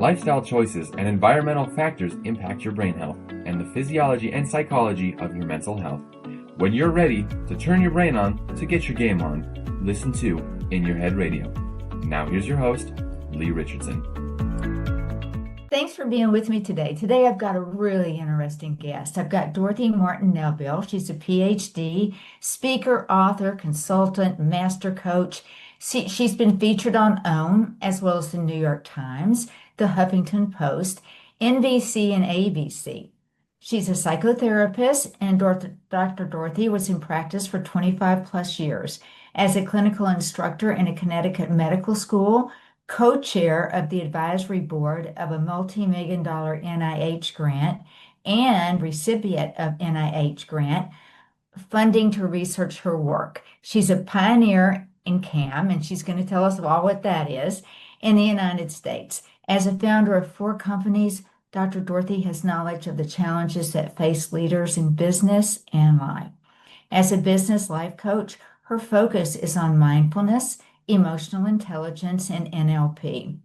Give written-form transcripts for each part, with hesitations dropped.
Lifestyle choices and environmental factors impact your brain health and the physiology and psychology of your mental health. When you're ready to turn your brain on to get your game on, listen to In Your Head Radio. Now here's your host, Leigh Richardson. Thanks for being with me today. Today I've got a really interesting guest. I've got Dorothy Martin-Nelville. She's a PhD, speaker, author, consultant, master coach. She's been featured on OWN as well as the New York Times, the Huffington Post, NBC, and ABC. She's a psychotherapist, and Dr. Dorothy was in practice for 25 plus years as a clinical instructor in a Connecticut medical school, co-chair of the advisory board of a multi-million-dollar NIH grant, and recipient of NIH grant funding to research her work. She's a pioneer in CAM, and she's going to tell us all what that is, in the United States. As a founder of 4 companies, Dr. Dorothy has knowledge of the challenges that face leaders in business and life. As a business life coach, her focus is on mindfulness, emotional intelligence, and NLP.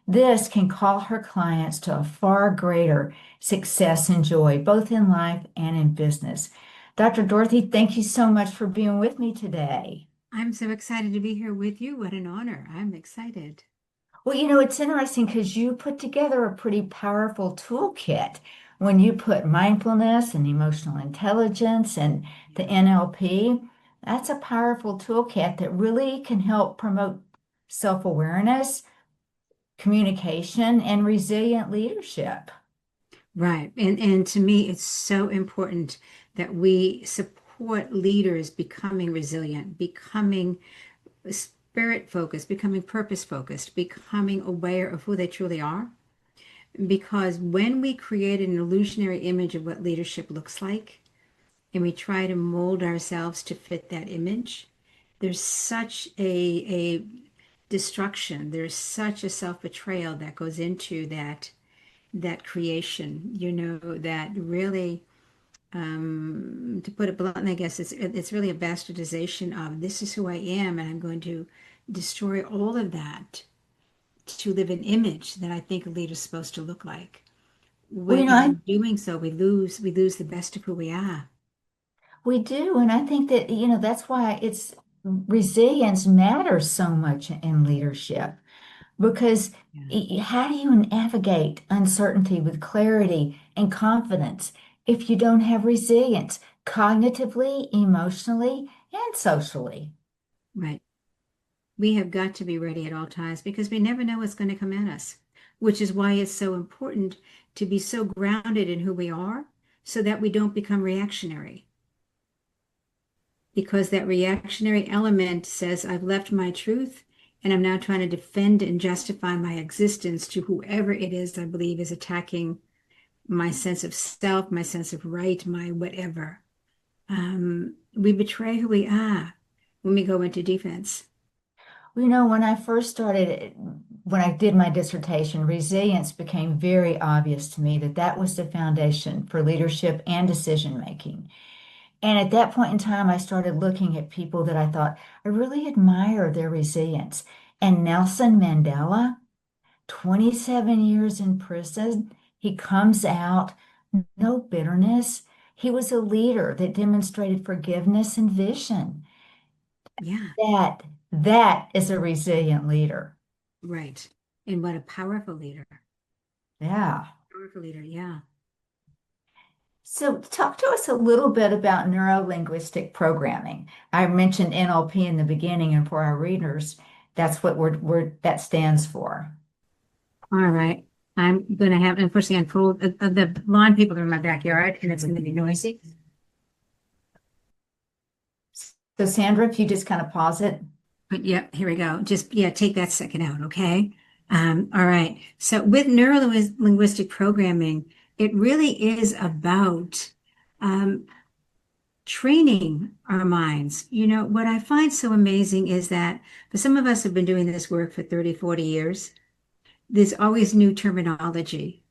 This can call her clients to a far greater success and joy, both in life and in business. Dr. Dorothy, thank you so much for being with me today. I'm so excited to be here with you. What an honor. I'm excited. Well, it's interesting because you put together a pretty powerful toolkit when you put mindfulness and emotional intelligence and the NLP. That's a powerful toolkit that really can help promote self-awareness, communication, and resilient leadership. Right. And to me, it's so important that we support leaders becoming resilient, becoming spirit focused, becoming purpose focused, becoming aware of who they truly are. Because when we create an illusionary image of what leadership looks like, and we try to mold ourselves to fit that image, there's such a destruction, there's such a self-betrayal that goes into that creation, that really, to put it bluntly, I guess it's really a bastardization of this is who I am, and I'm going to destroy all of that to live an image that I think a leader's supposed to look like. Well, When in doing so, we lose the best of who we are. we do, and I think that, that's why resilience matters so much in leadership. Because Yeah. how do you navigate uncertainty with clarity and confidence if you don't have resilience cognitively, emotionally, and socially? Right. We have got to be ready at all times because we never know what's going to come at us, which is why it's so important to be so grounded in who we are so that we don't become reactionary. Because that reactionary element says, I've left my truth and I'm now trying to defend and justify my existence to whoever it is I believe is attacking my sense of self, my sense of right, my whatever. We betray who we are when we go into defense. When I first started, when I did my dissertation, resilience became very obvious to me that that was the foundation for leadership and decision making. And at that point in time, I started looking at people that I thought I really admire their resilience. And Nelson Mandela, 27 years in prison, he comes out, no bitterness. He was a leader that demonstrated forgiveness and vision. Yeah, That that is a resilient leader. right. And what a powerful leader. Yeah. Powerful leader, yeah. So talk to us a little bit about neuro-linguistic programming. I mentioned NLP in the beginning, and for our readers, that's what that stands for. All right. I'm going to have, unfortunately, unfold the lawn people are in my backyard and it's going to be noisy. So Sandra, if you just kind of pause it. But yeah, here we go. Just, yeah, take that second out, okay? All right. So with neuro-linguistic programming, it really is about training our minds. What I find so amazing is that for some of us who've been doing this work for 30, 40 years, there's always new terminology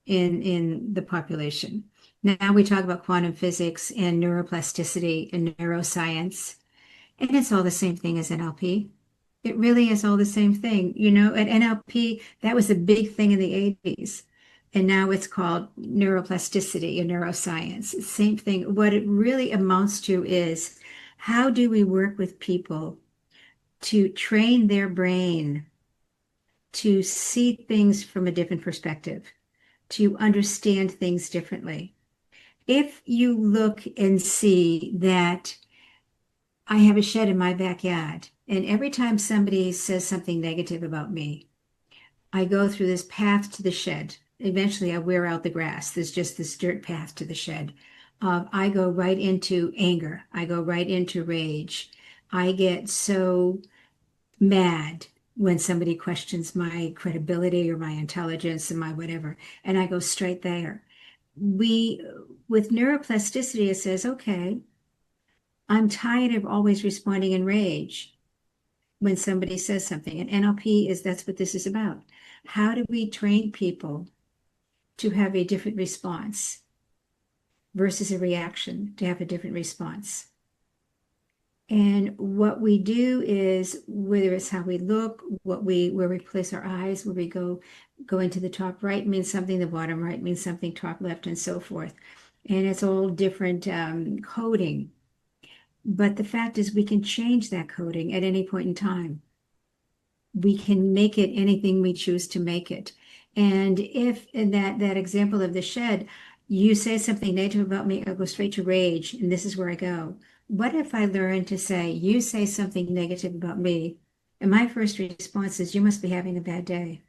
in the population. Now we talk about quantum physics and neuroplasticity and neuroscience, and it's all the same thing as NLP. It really is all the same thing. You know, at NLP, that was a big thing in the 80s. And now it's called neuroplasticity and neuroscience. Same thing. What it really amounts to is how do we work with people to train their brain to see things from a different perspective, to understand things differently. If you look and see that I have a shed in my backyard, and every time somebody says something negative about me, I go through this path to the shed. Eventually, I wear out the grass. There's just this dirt path to the shed. I go right into anger. I go right into rage. I get so mad when somebody questions my credibility or my intelligence and my whatever, and I go straight there. We, with neuroplasticity, it says, okay, I'm tired of always responding in rage when somebody says something. And NLP is that's what this is about. How do we train people to have a different response versus a reaction, to have a different response? And what we do is, whether it's how we look, where we place our eyes, where we go into the top right means something, the bottom right means something, top left, and so forth. And it's all different coding. But the fact is, we can change that coding at any point in time. We can make it anything we choose to make it. And if in that example of the shed, you say something negative about me, I'll go straight to rage, and this is where I go. What if I learn to say, you say something negative about me, and my first response is, you must be having a bad day,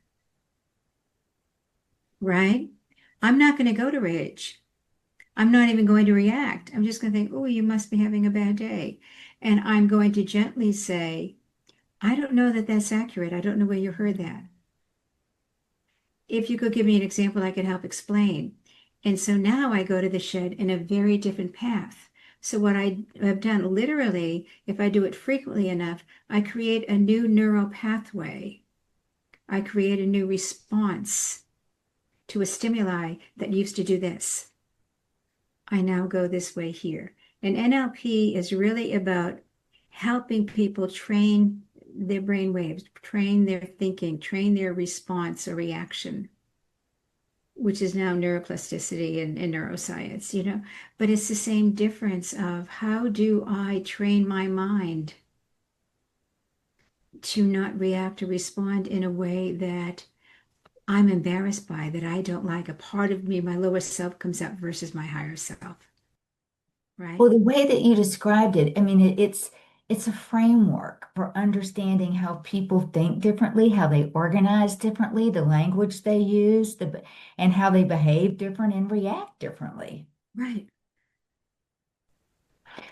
right? I'm not going to go to rage. I'm not even going to react. I'm just going to think, oh, you must be having a bad day. And I'm going to gently say, I don't know that that's accurate. I don't know where you heard that. If you could give me an example, I could help explain. And so now I go to the shed in a very different path. So what I have done, literally, if I do it frequently enough, I create a new neural pathway. I create a new response to a stimuli that used to do this. I now go this way here. And NLP is really about helping people train their brain waves, train their thinking, train their response or reaction, which is now neuroplasticity and neuroscience, you know. But it's the same difference of how do I train my mind to not react or respond in a way that I'm embarrassed by, that I don't like. A part of me, my lower self, comes up versus my higher self, right? Well, the way that you described it, I mean, it's a framework for understanding how people think differently, how they organize differently, the language they use, and how they behave different and react differently. Right.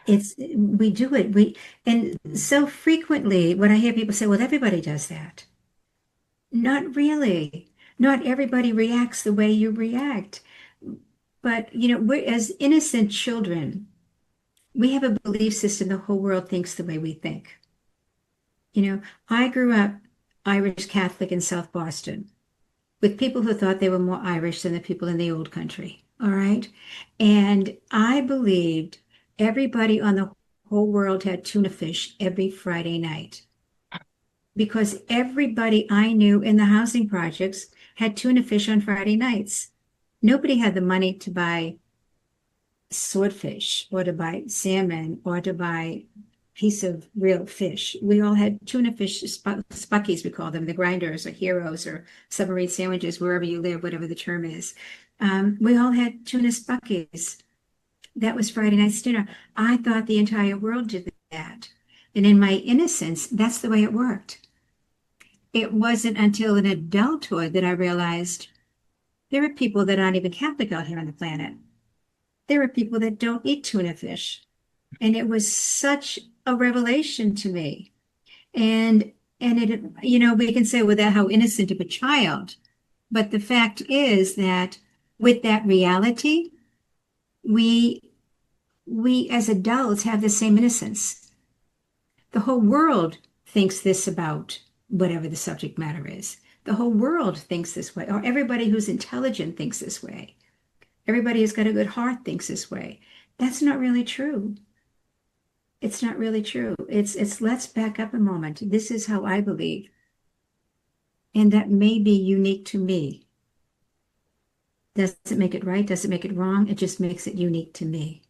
We do it. And so frequently when I hear people say, well, everybody does that. Not really. Not everybody reacts the way you react. But, you know, we're as innocent children, we have a belief system the whole world thinks the way we think. You know, I grew up Irish Catholic in South Boston with people who thought they were more Irish than the people in the old country. All right. And I believed everybody on the whole world had tuna fish every Friday night because everybody I knew in the housing projects had tuna fish on Friday nights. Nobody had the money to buy swordfish or to buy salmon or to buy piece of real fish. We all had tuna fish, spuckies, we call them, the grinders or heroes or submarine sandwiches, wherever you live, whatever the term is. We all had tuna spuckies. That was Friday night's dinner. I thought the entire world did that. And in my innocence, that's the way it worked. It wasn't until in adulthood that I realized there are people that aren't even Catholic out here on the planet. There are people that don't eat tuna fish. And it was such a revelation to me. And it, you know, we can say, well, that how innocent of a child. But the fact is that with that reality, we as adults have the same innocence. The whole world thinks this about whatever the subject matter is. The whole world thinks this way, or everybody who's intelligent thinks this way. Everybody who's got a good heart thinks this way. That's not really true. It's not really true. It's let's back up a moment. This is how I believe. And that may be unique to me. Doesn't make it right, doesn't make it wrong. It just makes it unique to me.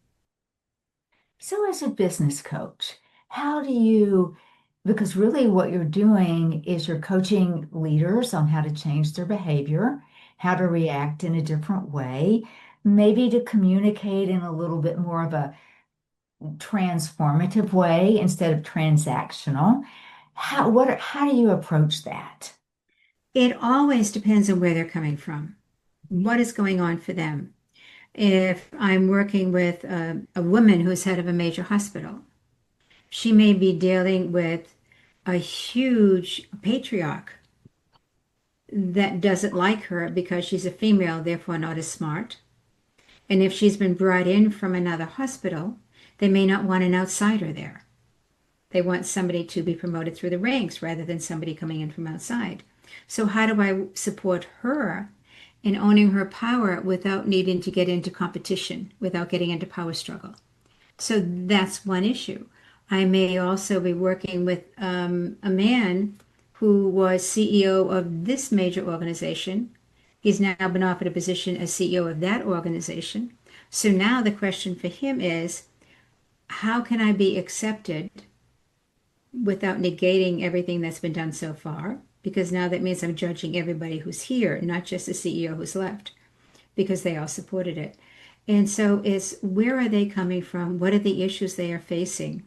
So, as a business coach, how do you, because really what you're doing is you're coaching leaders on how to change their behavior, how to react in a different way, maybe to communicate in a little bit more of a transformative way instead of transactional. How do you approach that? It always depends on where they're coming from. What is going on for them? If I'm working with a woman who's head of a major hospital, she may be dealing with a huge patriarch that doesn't like her because she's a female, therefore not as smart. And if she's been brought in from another hospital, they may not want an outsider there. They want somebody to be promoted through the ranks rather than somebody coming in from outside. So, how do I support her in owning her power without needing to get into competition, without getting into power struggle? So, that's one issue. I may also be working with a man who was CEO of this major organization. He's now been offered a position as CEO of that organization. So now the question for him is, how can I be accepted without negating everything that's been done so far? Because now that means I'm judging everybody who's here, not just the CEO who's left, because they all supported it. And so it's where are they coming from? What are the issues they are facing?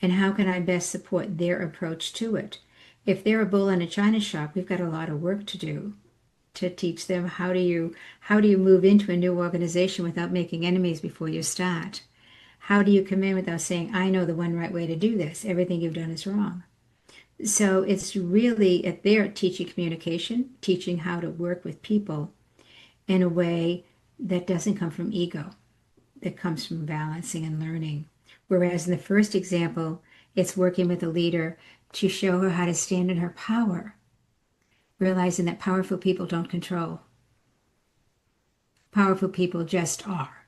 And how can I best support their approach to it? If they're a bull in a china shop, we've got a lot of work to do to teach them how do you move into a new organization without making enemies before you start? How do you come in without saying, I know the one right way to do this? Everything you've done is wrong. So it's really at their teaching communication, teaching how to work with people in a way that doesn't come from ego, that comes from balancing and learning. Whereas in the first example, it's working with a leader to show her how to stand in her power, realizing that powerful people don't control. Powerful people just are.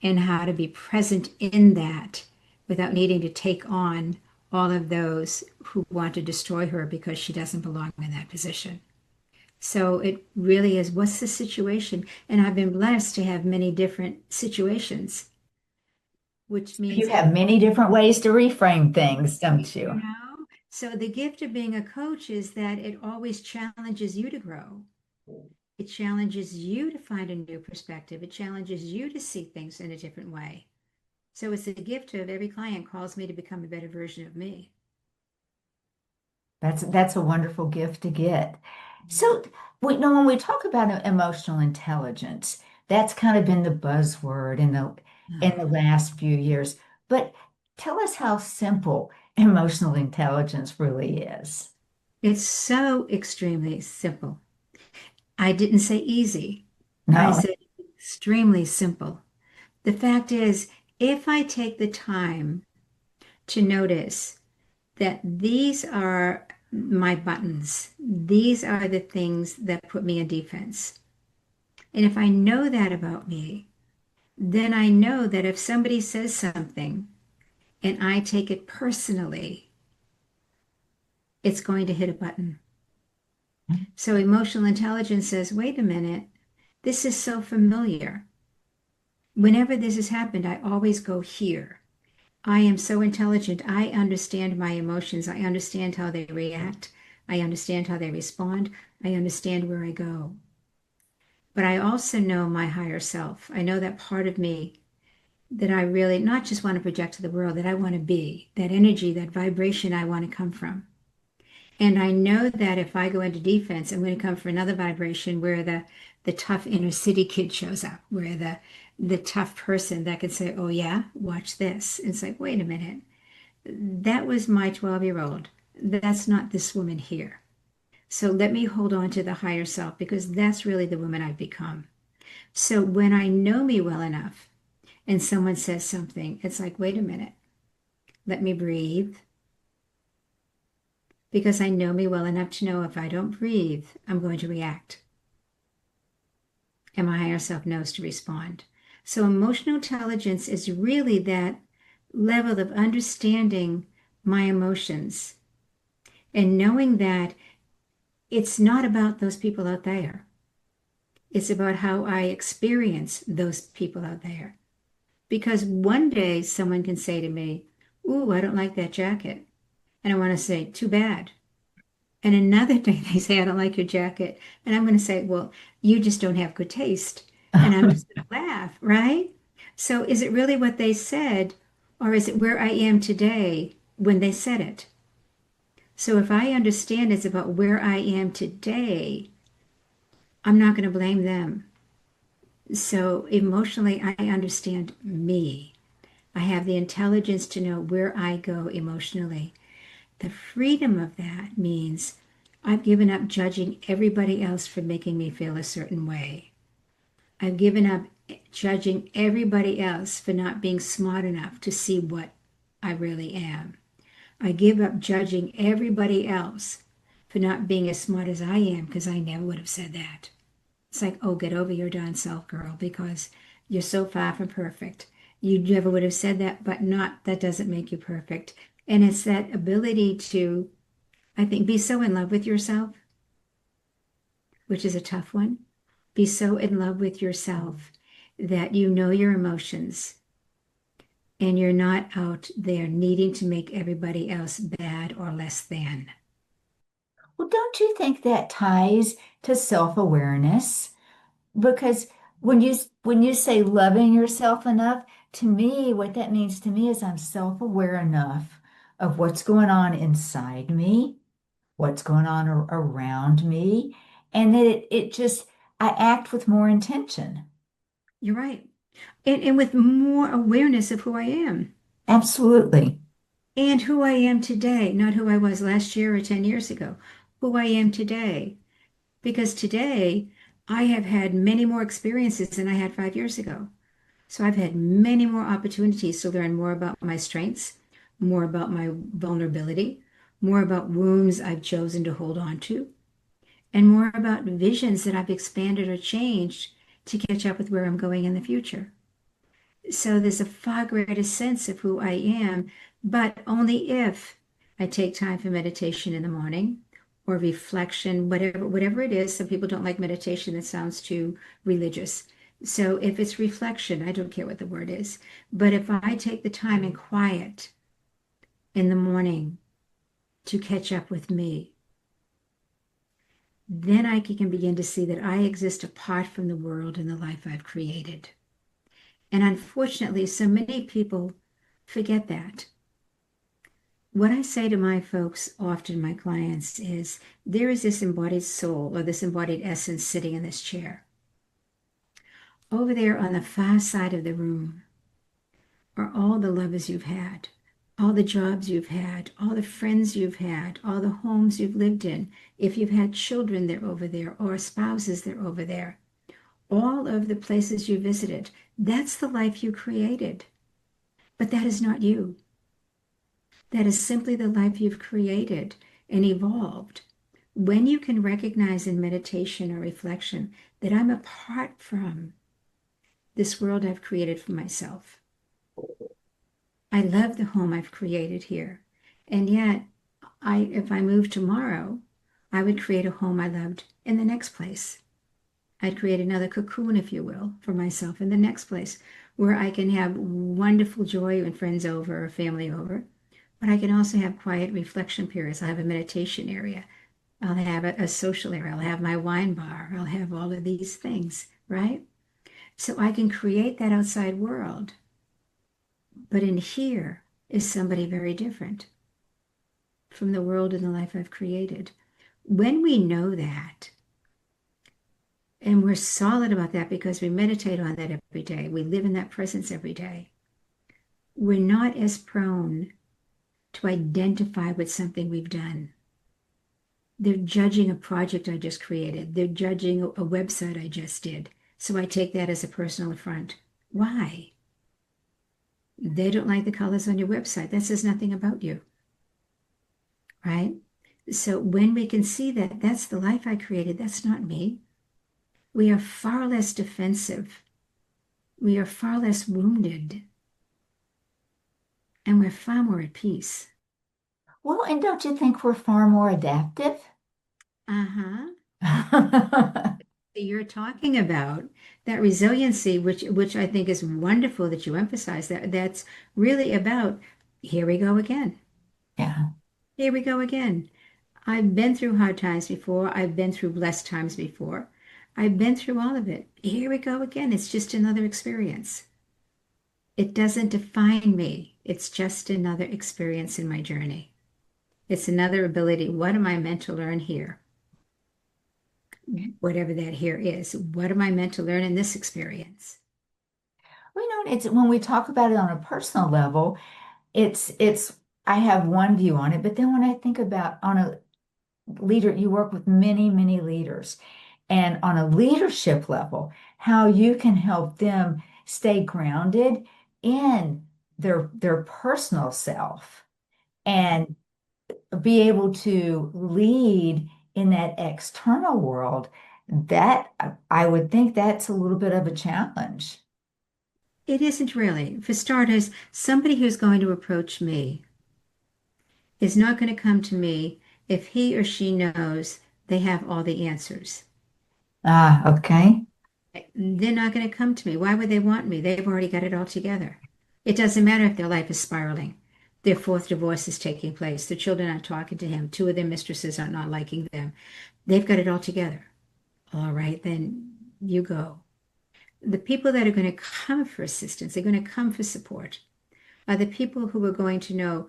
And how to be present in that without needing to take on all of those who want to destroy her because she doesn't belong in that position. So it really is, what's the situation? And I've been blessed to have many different situations, which You means have many different ways to reframe things, don't you you? know, so the gift of being a coach is that it always challenges you to grow. It challenges you to find a new perspective. It challenges you to see things in a different way. So it's a gift of every client calls me to become a better version of me. That's a wonderful gift to get. So we know when we talk about emotional intelligence, that's kind of been the buzzword in the last few years. But tell us how simple emotional intelligence really is. It's so extremely simple. I didn't say easy. I No. said extremely simple. The fact is, if I take the time to notice that these are my buttons, these are the things that put me in defense. And if I know that about me, then I know that if somebody says something and I take it personally, it's going to hit a button. So emotional intelligence says, wait a minute, this is so familiar. Whenever this has happened, I always go here. I am so intelligent. I understand my emotions. I understand how they react. I understand how they respond. I understand where I go. But I also know my higher self. I know that part of me that I really not just want to project to the world, that I want to be, that energy, that vibration I want to come from. And I know that if I go into defense, I'm going to come for another vibration where the tough inner city kid shows up, where the tough person that can say, oh yeah, watch this. And it's like, wait a minute, that was my 12-year-old. That's not this woman here. So let me hold on to the higher self because that's really the woman I've become. So when I know me well enough and someone says something, it's like, wait a minute, let me breathe. Because I know me well enough to know if I don't breathe, I'm going to react. And my higher self knows to respond. So emotional intelligence is really that level of understanding my emotions and knowing that it's not about those people out there. It's about how I experience those people out there. Because one day someone can say to me, "Ooh, I don't like that jacket." And I want to say, "Too bad." And another day they say, "I don't like your jacket." And I'm going to say, "Well, you just don't have good taste." And I'm just going to laugh, right? So is it really what they said, or is it where I am today when they said it? So if I understand it's about where I am today, I'm not going to blame them. So emotionally, I understand me. I have the intelligence to know where I go emotionally. The freedom of that means I've given up judging everybody else for making me feel a certain way. I've given up judging everybody else for not being smart enough to see what I really am. I give up judging everybody else for not being as smart as I am because I never would have said that. It's like, oh, get over your darn self, girl, because you're so far from perfect. You never would have said that, but not that doesn't make you perfect. And it's that ability to, I think, be so in love with yourself, which is a tough one. Be so in love with yourself that you know your emotions and you're not out there needing to make everybody else bad or less than. Well, don't you think that ties to self-awareness? Because when you say loving yourself enough, to me, what that means to me is I'm self-aware enough of what's going on inside me, what's going on around me, and that it just I act with more intention. You're right. And with more awareness of who I am Absolutely. and who I am today, not who I was last year or 10 years ago, who I am today. Because today I have had many more experiences than I had 5 years ago. So I've had many more opportunities to learn more about my strengths, more about my vulnerability, more about wounds I've chosen to hold on to, and more about visions that I've expanded or changed to catch up with where I'm going in the future. So there's a far greater sense of who I am, but only if I take time for meditation in the morning or reflection, whatever it is. Some people don't like meditation, that sounds too religious. So if it's reflection, I don't care what the word is. But if I take the time in quiet in the morning to catch up with me, then I can begin to see that I exist apart from the world and the life I've created. And unfortunately, so many people forget that. What I say to my folks, often my clients, is there is this embodied soul or this embodied essence sitting in this chair. Over there on the far side of the room are all the lovers you've had, all the jobs you've had, all the friends you've had, all the homes you've lived in. If you've had children, they're over there, or spouses, they're over there. All of the places you visited, that's the life you created. But that is not you. That is simply the life you've created and evolved. When you can recognize in meditation or reflection that I'm apart from this world I've created for myself. I love the home I've created here. And yet, if I moved tomorrow, I would create a home I loved in the next place. I'd create another cocoon, if you will, for myself in the next place where I can have wonderful joy when friends over or family over. But I can also have quiet reflection periods. I'll have a meditation area. I'll have a social area. I'll have my wine bar. I'll have all of these things, right? So I can create that outside world. But in here is somebody very different from the world and the life I've created. When we know that, and we're solid about that because we meditate on that every day, we live in that presence every day, we're not as prone to identify with something we've done. They're judging a project I just created. They're judging a website I just did. So I take that as a personal affront. Why? They don't like the colors on your website. That says nothing about you, right? So when we can see that that's the life I created, that's not me. We are far less defensive. We are far less wounded. and we're far more at peace. Well, and don't you think we're far more adaptive? Uh-huh. You're talking about that resiliency, which I think is wonderful that you emphasize that. That's really about here we go again. Yeah. Here we go again. I've been through hard times before. I've been through blessed times before. I've been through all of it. Here we go again. It's just another experience. It doesn't define me. It's just another experience in my journey. It's another ability. What am I meant to learn here? Whatever that here is. What am I meant to learn in this experience? We know it's when we talk about it on a personal level, it's I have one view on it, but then when I think about on a leader, you work with many, many leaders, and on a leadership level, how you can help them stay grounded in their personal self and be able to lead in that external world, that I would think that's a little bit of a challenge. It isn't really. For starters, somebody who's going to approach me is not going to come to me if he or she knows they have all the answers. Ah, okay. They're not going to come to me. Why would they want me? They've already got it all together. It doesn't matter if their life is spiraling. Their fourth divorce is taking place. Their children aren't talking to him. Two of their mistresses are not liking them. They've got it all together. All right, then you go. The people that are going to come for assistance, they're going to come for support, are the people who are going to know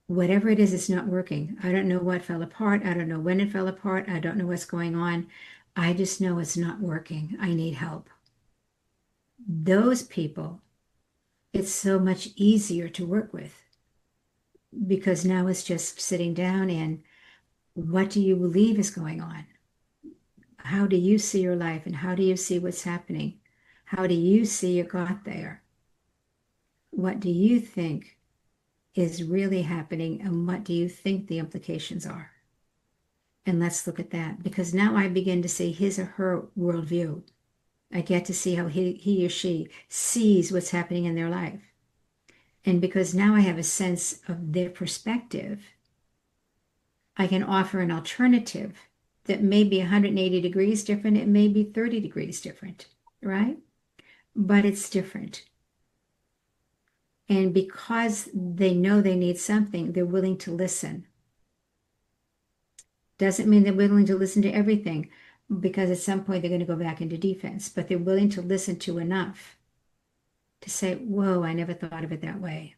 whatever it is, it's not working. I don't know what fell apart. I don't know when it fell apart. I don't know what's going on. I just know it's not working. I need help. Those people, it's so much easier to work with because now it's just sitting down and what do you believe is going on? How do you see your life and how do you see what's happening? How do you see you got there? What do you think is really happening and what do you think the implications are? And let's look at that because now I begin to see his or her worldview. I get to see how he or she sees what's happening in their life. And because now I have a sense of their perspective, I can offer an alternative that may be 180 degrees different. It may be 30 degrees different, right? But it's different. And because they know they need something, they're willing to listen. Doesn't mean they're willing to listen to everything because at some point they're going to go back into defense, but they're willing to listen to enough to say, whoa, I never thought of it that way.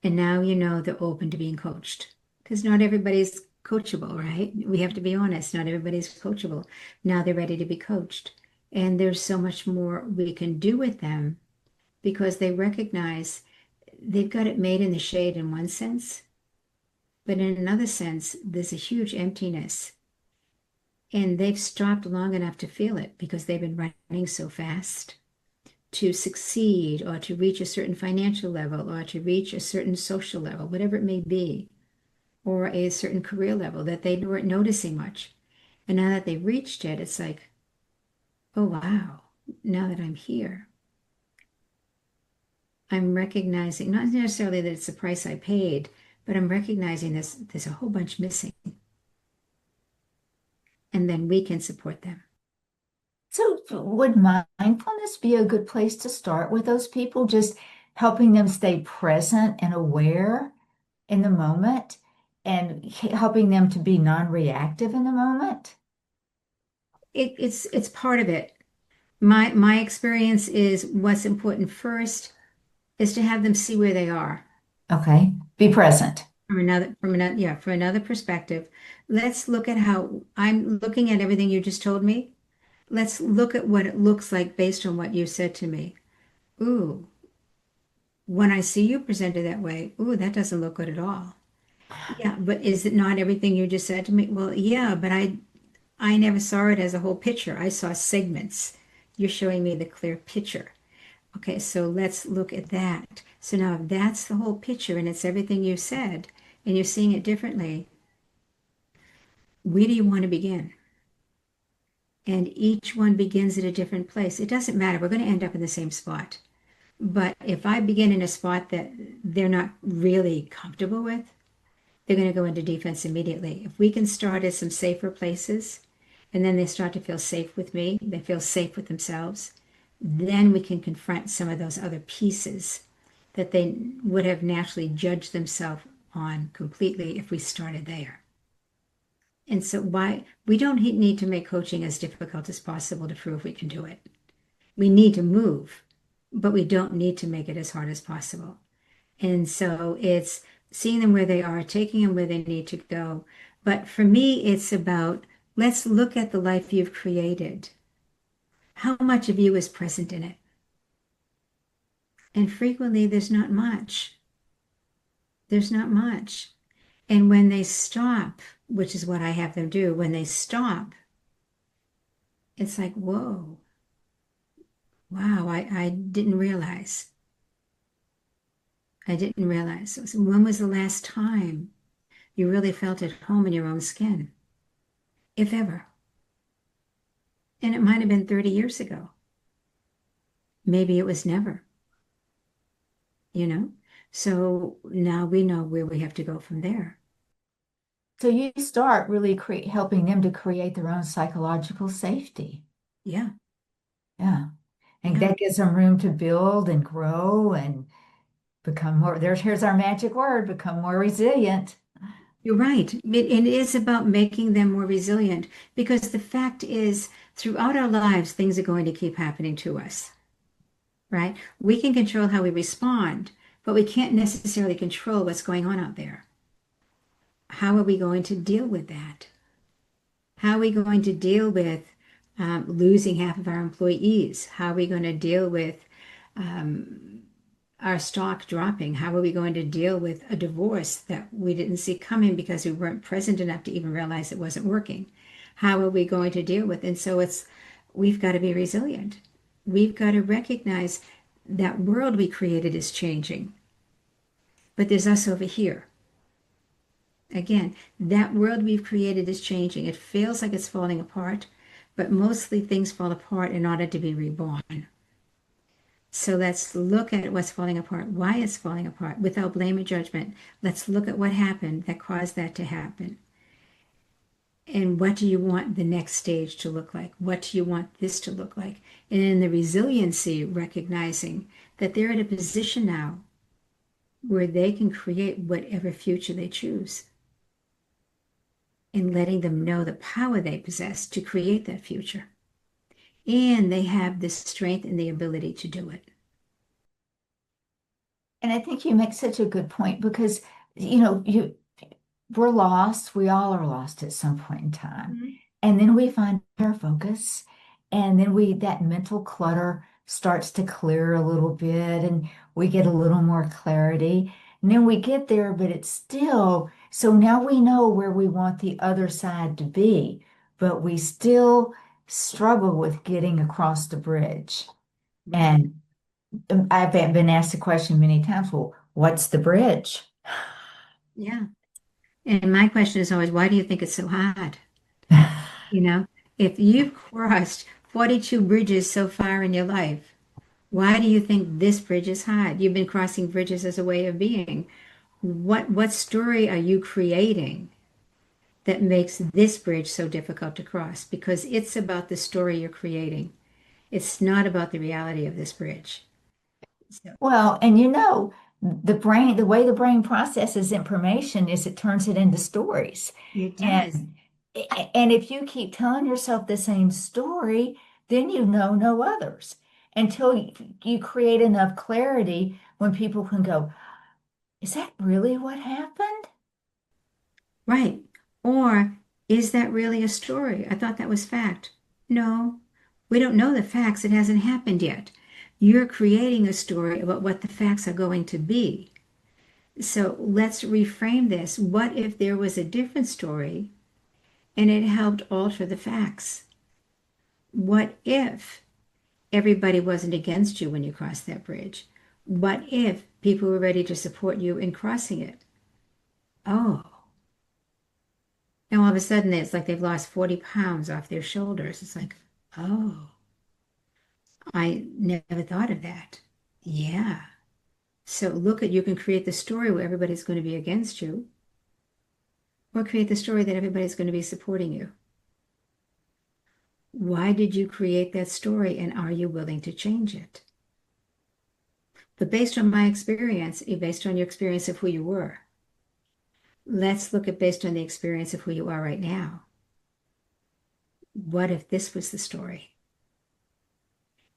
And now you know they're open to being coached because not everybody's coachable, right? We have to be honest. Not everybody's coachable. Now they're ready to be coached. And there's so much more we can do with them because they recognize they've got it made in the shade in one sense, but in another sense, there's a huge emptiness. And they've stopped long enough to feel it because they've been running so fast to succeed or to reach a certain financial level or to reach a certain social level, whatever it may be, or a certain career level that they weren't noticing much. And now that they've reached it, it's like, oh, wow, now that I'm here, I'm recognizing not necessarily that it's the price I paid, but I'm recognizing there's a whole bunch missing. And then we can support them. So would mindfulness be a good place to start with those people, just helping them stay present and aware in the moment and helping them to be non-reactive in the moment? It's part of it. My experience is what's important first is to have them see where they are Okay. Be present. from another perspective. Let's look at how I'm looking at everything you just told me. Let's look at what it looks like based on what you said to me. Ooh, when I see you presented that way, ooh, that doesn't look good at all. Yeah, but is it not everything you just said to me? Well, yeah, but I never saw it as a whole picture. I saw segments. You're showing me the clear picture. Okay, so let's look at that. So now if that's the whole picture and it's everything you said and you're seeing it differently, where do you want to begin? And each one begins at a different place. It doesn't matter. We're going to end up in the same spot. But if I begin in a spot that they're not really comfortable with, they're going to go into defense immediately. If we can start at some safer places, and then they start to feel safe with me, they feel safe with themselves, then we can confront some of those other pieces that they would have naturally judged themselves on completely if we started there. And so why we don't need to make coaching as difficult as possible to prove we can do it. We need to move, but we don't need to make it as hard as possible. And so it's seeing them where they are, taking them where they need to go. But for me, it's about let's look at the life you've created. How much of you is present in it? And frequently, there's not much. There's not much. And when they stop, which is what I have them do, when they stop, it's like, whoa, wow, I didn't realize. I didn't realize. So when was the last time you really felt at home in your own skin? If ever. And it might have been 30 years ago. Maybe it was never, you know? So now we know where we have to go from there. So you start really helping them to create their own psychological safety. Yeah. Yeah. And Yeah. that gives them room to build and grow and become more, here's our magic word, become more resilient. You're right. It is about making them more resilient because the fact is, throughout our lives, things are going to keep happening to us, right? We can control how we respond, but we can't necessarily control what's going on out there. How are we going to deal with that? How are we going to deal with losing half of our employees? How are we going to deal with our stock dropping? How are we going to deal with a divorce that we didn't see coming because we weren't present enough to even realize it wasn't working? How are we going to deal with? And so we've got to be resilient. We've got to recognize that world we created is changing, but there's us over here. Again, that world we've created is changing. It feels like it's falling apart, but mostly things fall apart in order to be reborn. So let's look at what's falling apart, why it's falling apart, without blame or judgment. Let's look at what happened that caused that to happen. And what do you want the next stage to look like? What do you want this to look like? And in the resiliency, recognizing that they're in a position now where they can create whatever future they choose. And letting them know the power they possess to create that future. And they have the strength and the ability to do it. And I think you make such a good point because, we're lost. We all are lost at some point in time. Mm-hmm. And then we find our focus, and then that mental clutter starts to clear a little bit, and we get a little more clarity. And then we get there, but it's still, so now we know where we want the other side to be, but we still struggle with getting across the bridge. Right. And I've been asked the question many times, well, what's the bridge? Yeah. And my question is always, why do you think it's so hard? You know, if you've crossed 42 bridges so far in your life, why do you think this bridge is hard? You've been crossing bridges as a way of being. What story are you creating that makes this bridge so difficult to cross? Because it's about the story you're creating. It's not about the reality of this bridge. So, Well, and the way the brain processes information is it turns it into stories. it does. And and if you keep telling yourself the same story, then you know no others until you create enough clarity when people can go, is that really what happened? Right. Or is that really a story? I thought that was fact. No, we don't know the facts. It hasn't happened yet. You're creating a story about what the facts are going to be. So let's reframe this. What if there was a different story and it helped alter the facts? What if everybody wasn't against you when you crossed that bridge? What if people were ready to support you in crossing it? Oh, and all of a sudden it's like they've lost 40 pounds off their shoulders. It's like, oh, I never thought of that. Yeah. So look at, you can create the story where everybody's going to be against you, or create the story that everybody's going to be supporting you. Why did you create that story, and are you willing to change it? But based on my experience, based on your experience of who you were, let's look at based on the experience of who you are right now. What if this was the story?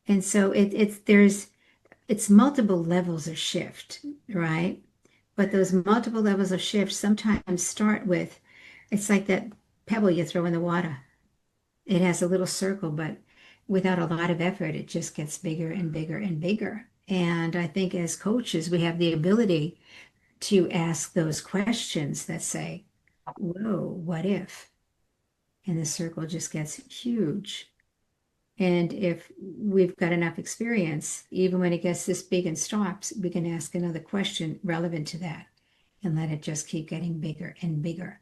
And so it's multiple levels of shift, right? But those multiple levels of shift sometimes start with, it's like that pebble you throw in the water. It has a little circle, but without a lot of effort, it just gets bigger and bigger and bigger. And I think as coaches, we have the ability to ask those questions that say, whoa, what if? And the circle just gets huge. And if we've got enough experience, even when it gets this big and stops, we can ask another question relevant to that and let it just keep getting bigger and bigger.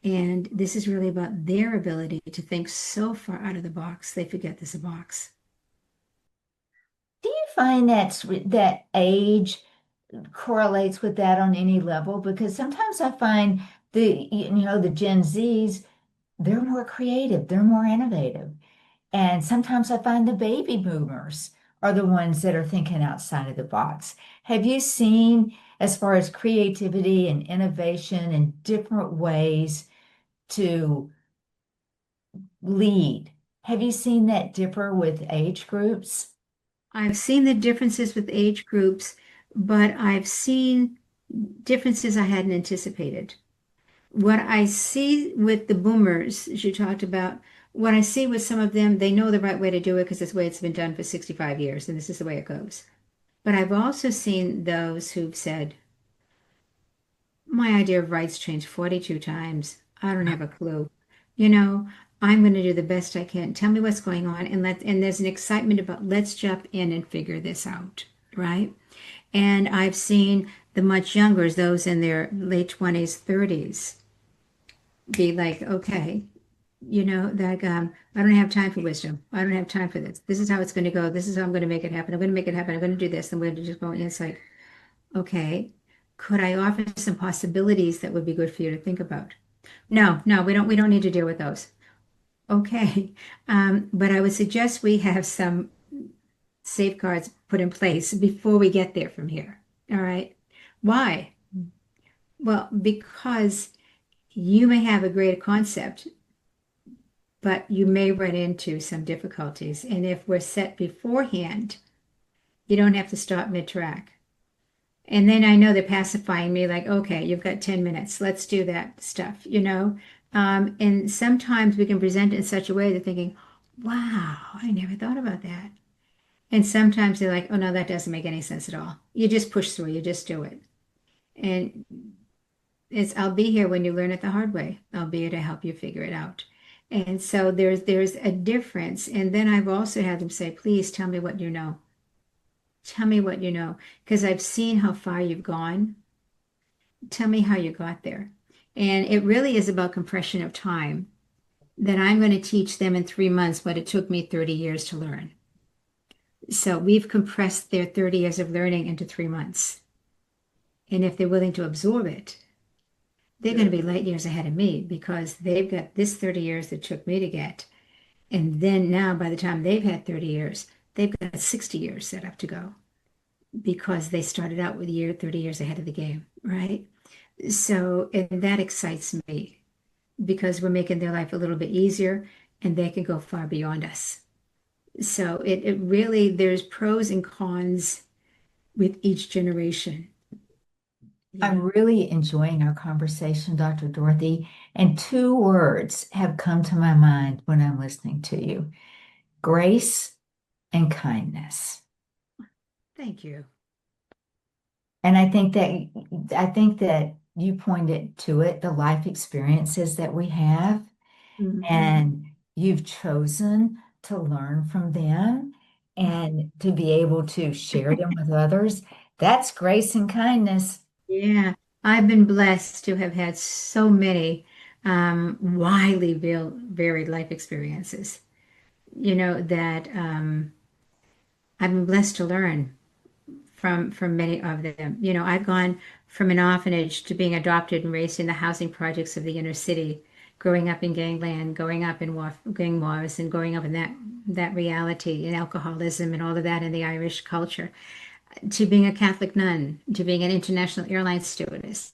And this is really about their ability to think so far out of the box, they forget there's a box. Do you find that age correlates with that on any level? Because sometimes I find the Gen Zs, they're more creative, they're more innovative. And sometimes I find the baby boomers are the ones that are thinking outside of the box. Have you seen, as far as creativity and innovation and different ways to lead, have you seen that differ with age groups? I've seen the differences with age groups, but I've seen differences I hadn't anticipated. What I see with the boomers, as you talked about, what I see with some of them, they know the right way to do it because it's the way it's been done for 65 years, and this is the way it goes. But I've also seen those who've said, my idea of rights changed 42 times. I don't have a clue. You know, I'm going to do the best I can. Tell me what's going on, and there's an excitement about let's jump in and figure this out, right? And I've seen the much younger, those in their late 20s, 30s, be like, okay, like I don't have time for wisdom. I don't have time for this. This is how it's going to go. This is how I'm going to make it happen. I'm going to make it happen. I'm going to do this. I'm going to just go. And it's like, okay, could I offer some possibilities that would be good for you to think about? No, no, we don't need to deal with those. Okay. But I would suggest we have some safeguards put in place before we get there from here. All right. Why? Well, because you may have a great concept, but you may run into some difficulties. And if we're set beforehand, you don't have to stop mid-track. And then I know they're pacifying me like, okay, you've got 10 minutes. Let's do that stuff. And sometimes we can present it in such a way they're thinking, wow, I never thought about that. And sometimes they're like, oh, no, that doesn't make any sense at all. You just push through, you just do it. And I'll be here when you learn it the hard way. I'll be here to help you figure it out. And so there's a difference. And then I've also had them say, please tell me what you know. Tell me what you know, because I've seen how far you've gone. Tell me how you got there. And it really is about compression of time that I'm going to teach them in 3 months what it took me 30 years to learn. So we've compressed their 30 years of learning into 3 months. And if they're willing to absorb it, they're going to be light years ahead of me because they've got this 30 years that took me to get. And then now, by the time they've had 30 years, they've got 60 years set up to go because they started out with 30 years ahead of the game, right? So, and that excites me because we're making their life a little bit easier and they can go far beyond us. So it really, there's pros and cons with each generation. I'm really enjoying our conversation, Dr. Dorothy, and two words have come to my mind when I'm listening to you: grace and kindness. Thank you. And I think that you pointed to it, the life experiences that we have, Mhm. and you've chosen to learn from them and to be able to share them with others. That's grace and kindness. Yeah, I've been blessed to have had so many widely varied life experiences, that I've been blessed to learn. from many of them. You know, I've gone from an orphanage to being adopted and raised in the housing projects of the inner city, growing up in gangland, growing up in gang wars, and growing up in that reality and alcoholism and all of that in the Irish culture, to being a Catholic nun, to being an international airline stewardess,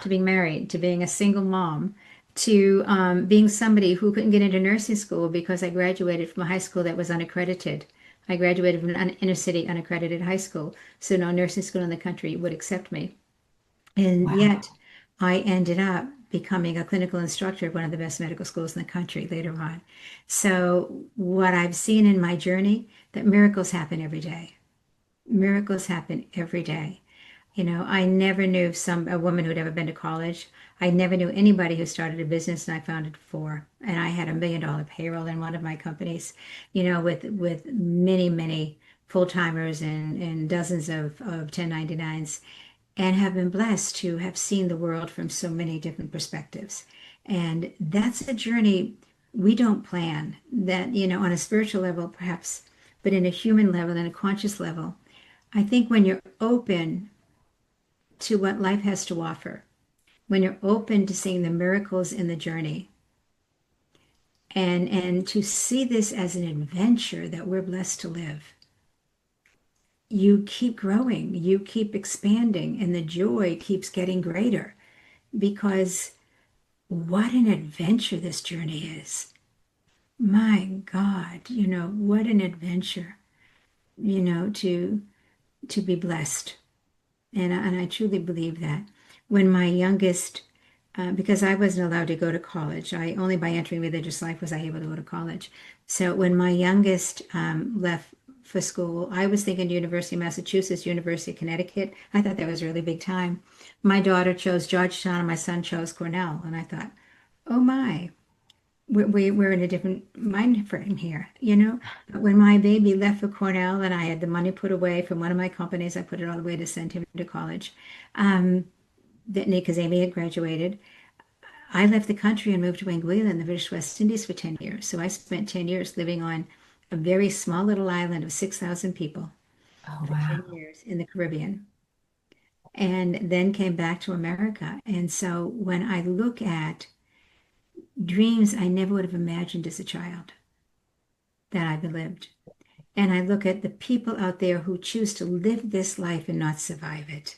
to being married, to being a single mom, to being somebody who couldn't get into nursing school because I graduated from a high school that was unaccredited. I graduated from an inner city unaccredited high school, so no nursing school in the country would accept me. And yet Wow. I ended up becoming a clinical instructor at one of the best medical schools in the country later on. So what I've seen in my journey, that miracles happen every day. Miracles happen every day. You know, I never knew a woman who'd ever been to college. I never knew anybody who started a business, and I founded four. And I had $1 million payroll in one of my companies, you know, with many, many full-timers and dozens of 1099s, and have been blessed to have seen the world from so many different perspectives. And that's a journey we don't plan that, you know, on a spiritual level, perhaps, but in a human level and a conscious level. I think when you're open to what life has to offer, when you're open to seeing the miracles in the journey, and to see this as an adventure that we're blessed to live, you keep growing, you keep expanding, and the joy keeps getting greater because what an adventure this journey is. My God, you know, what an adventure, you know, to be blessed. And I truly believe that. When my youngest, because I wasn't allowed to go to college, I only by entering religious life was I able to go to college. So when my youngest left for school, I was thinking University of Massachusetts, University of Connecticut. I thought that was a really big time. My daughter chose Georgetown and my son chose Cornell. And I thought, oh my, we're in a different mind frame here, you know? But when my baby left for Cornell and I had the money put away from one of my companies, I put it all away to send him to college. Um, because Amy had graduated, I left the country and moved to Anguilla in the British West Indies for 10 years. So I spent 10 years living on a very small little island of 6,000 people Oh, for 10 wow. years in the Caribbean, and then came back to America. And so when I look at dreams I never would have imagined as a child that I've lived, and I look at the people out there who choose to live this life and not survive it,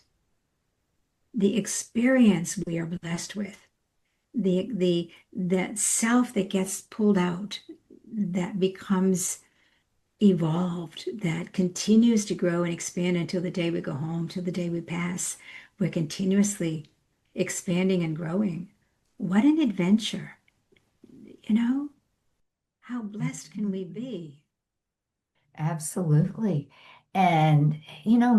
the experience we are blessed with, the that self that gets pulled out, that becomes evolved, that continues to grow and expand until the day we go home, till the day we pass. We're continuously expanding and growing. What an adventure, you know? How blessed can we be? Absolutely. And, you know,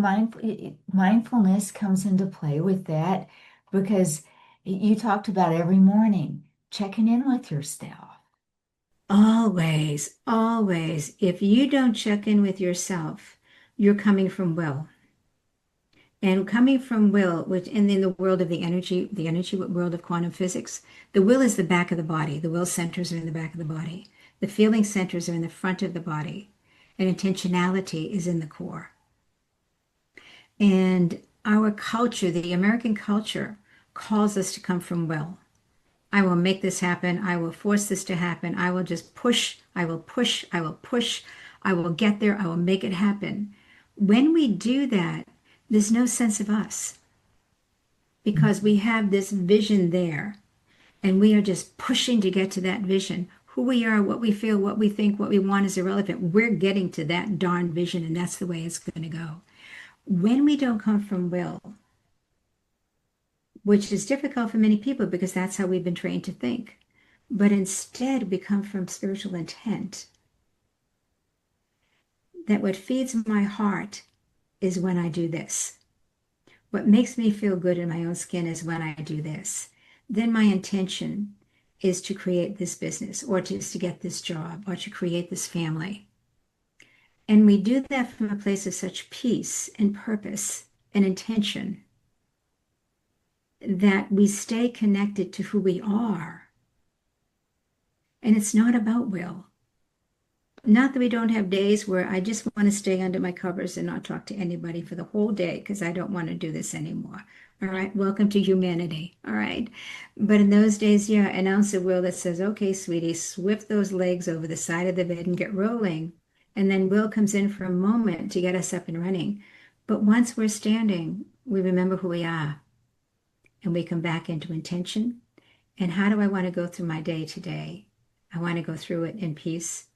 mindfulness comes into play with that because you talked about every morning checking in with yourself. Always, always. If you don't check in with yourself, you're coming from will. And coming from will, which and in the world of the energy world of quantum physics, the will is the back of the body. The will centers are in the back of the body. The feeling centers are in the front of the body. And intentionality is in the core. And our culture, the American culture, calls us to come from will. I will make this happen. I will force this to happen. I will just push. I will push. I will push. I will get there. I will make it happen. When we do that, there's no sense of us because we have this vision there and we are just pushing to get to that vision. Who we are, what we feel, what we think, what we want is irrelevant. We're getting to that darn vision, and that's the way it's going to go. When we don't come from will, which is difficult for many people because that's how we've been trained to think, but instead we come from spiritual intent, that what feeds my heart is when I do this. What makes me feel good in my own skin is when I do this. Then my intention is to create this business or to get this job or to create this family. And we do that from a place of such peace and purpose and intention that we stay connected to who we are. And it's not about will. Not that we don't have days where I just want to stay under my covers and not talk to anybody for the whole day because I don't want to do this anymore. All right, welcome to humanity. All right. But in those days, yeah, an ounce of will that says, okay, sweetie, swift those legs over the side of the bed and get rolling. And then will comes in for a moment to get us up and running. But once we're standing, we remember who we are and we come back into intention. And how do I want to go through my day today? I want to go through it in peace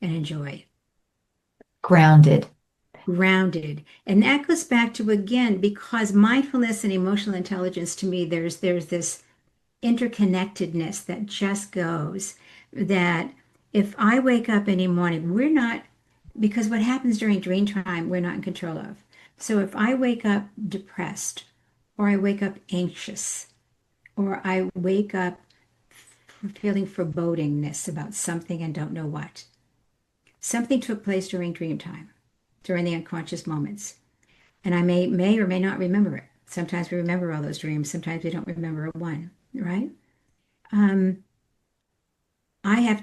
and enjoy. Grounded. Grounded. And that goes back to, again, because mindfulness and emotional intelligence, to me, there's this interconnectedness that just goes that if I wake up any morning, we're not, because what happens during dream time, we're not in control of. So if I wake up depressed, or I wake up anxious, or I wake up feeling forebodingness about something and don't know what, something took place during dream time, during the unconscious moments. And I may or may not remember it. Sometimes we remember all those dreams. Sometimes we don't remember one, right? Um, I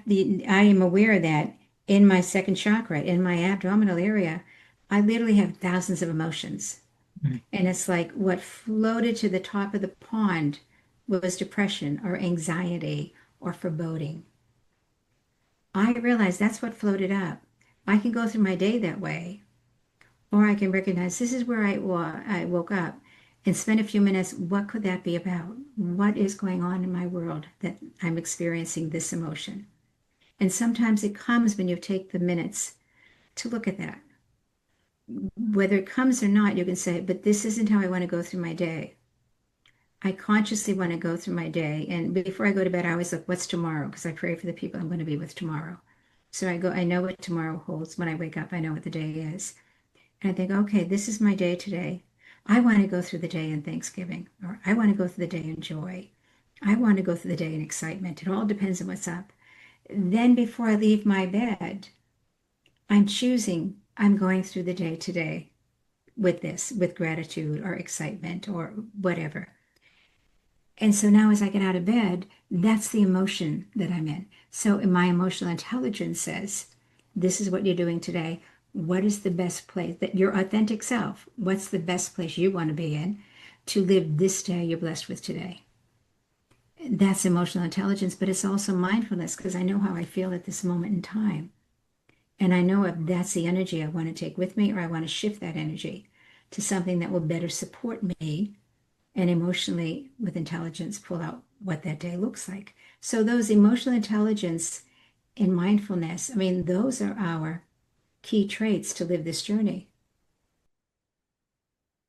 am aware that in my second chakra, in my abdominal area, I literally have thousands of emotions. Mhm. And it's like what floated to the top of the pond was depression or anxiety or foreboding. I realized that's what floated up. I can go through my day that way, or I can recognize this is where I woke up and spend a few minutes. What could that be about? What is going on in my world that I'm experiencing this emotion? And sometimes it comes when you take the minutes to look at that. Whether it comes or not, you can say, but this isn't how I want to go through my day. I consciously want to go through my day. And before I go to bed, I always look, what's tomorrow? Because I pray for the people I'm going to be with tomorrow. So I know what tomorrow holds. When I wake up, I know what the day is. And I think, okay, this is my day today. I want to go through the day in Thanksgiving, or I want to go through the day in joy. I want to go through the day in excitement. It all depends on what's up. Then before I leave my bed, I'm choosing, I'm going through the day today with this, with gratitude or excitement or whatever. And so now as I get out of bed, that's the emotion that I'm in. So my emotional intelligence says, this is what you're doing today. What is the best place that your authentic self, what's the best place you want to be in to live this day you're blessed with today? That's emotional intelligence, but it's also mindfulness because I know how I feel at this moment in time. And I know if that's the energy I want to take with me, or I want to shift that energy to something that will better support me and emotionally, with intelligence, pull out what that day looks like. So, those emotional intelligence and mindfulness, I mean, those are our key traits to live this journey.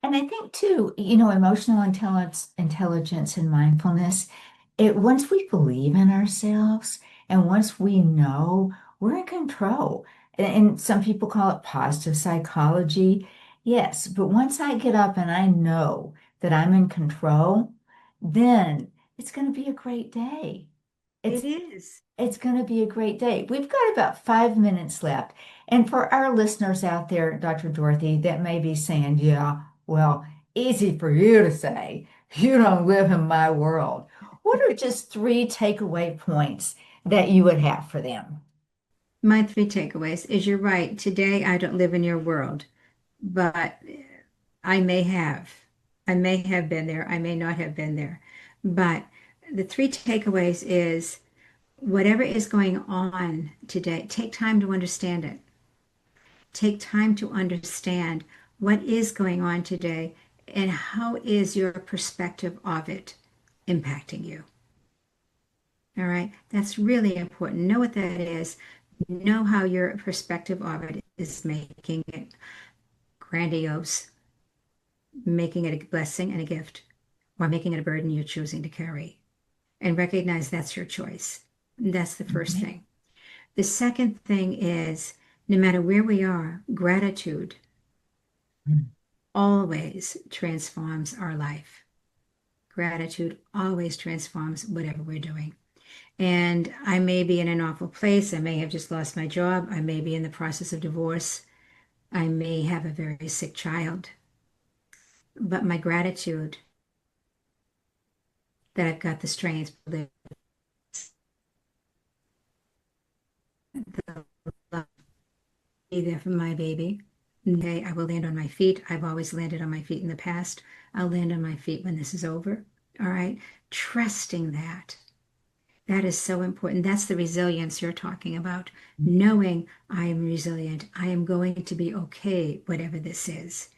And I think too, emotional intelligence and mindfulness, once we believe in ourselves and once we know we're in control, and some people call it positive psychology. Yes, but once I get up and I know that I'm in control, then it's going to be a great day. It It's is. it's going to be a great day. We've got about 5 minutes left. And for our listeners out there, Dr. Dorothy, that may be saying, yeah, well, easy for you to say. You don't live in my world. What are just three takeaway points that you would have for them? My three takeaways is you're right. Today, I don't live in your world, but I may have. I may have been there. I may not have been there. But the three takeaways is whatever is going on today, take time to understand it. Take time to understand what is going on today and how is your perspective of it impacting you. All right, that's really important. Know what that is. Know how your perspective of it is making it grandiose, making it a blessing and a gift, or making it a burden you're choosing to carry. And recognize that's your choice. That's the first Mhm. thing. The second thing is no matter where we are, gratitude always transforms our life. Gratitude always transforms whatever we're doing. And I may be in an awful place. I may have just lost my job. I may be in the process of divorce. I may have a very sick child. But my gratitude that I've got the strength to live, the love there for my baby. Okay, I will land on my feet. I've always landed on my feet in the past. I'll land on my feet when this is over. All right. Trusting that. That is so important. That's the resilience you're talking about. Knowing I am resilient. I am going to be okay, whatever this is.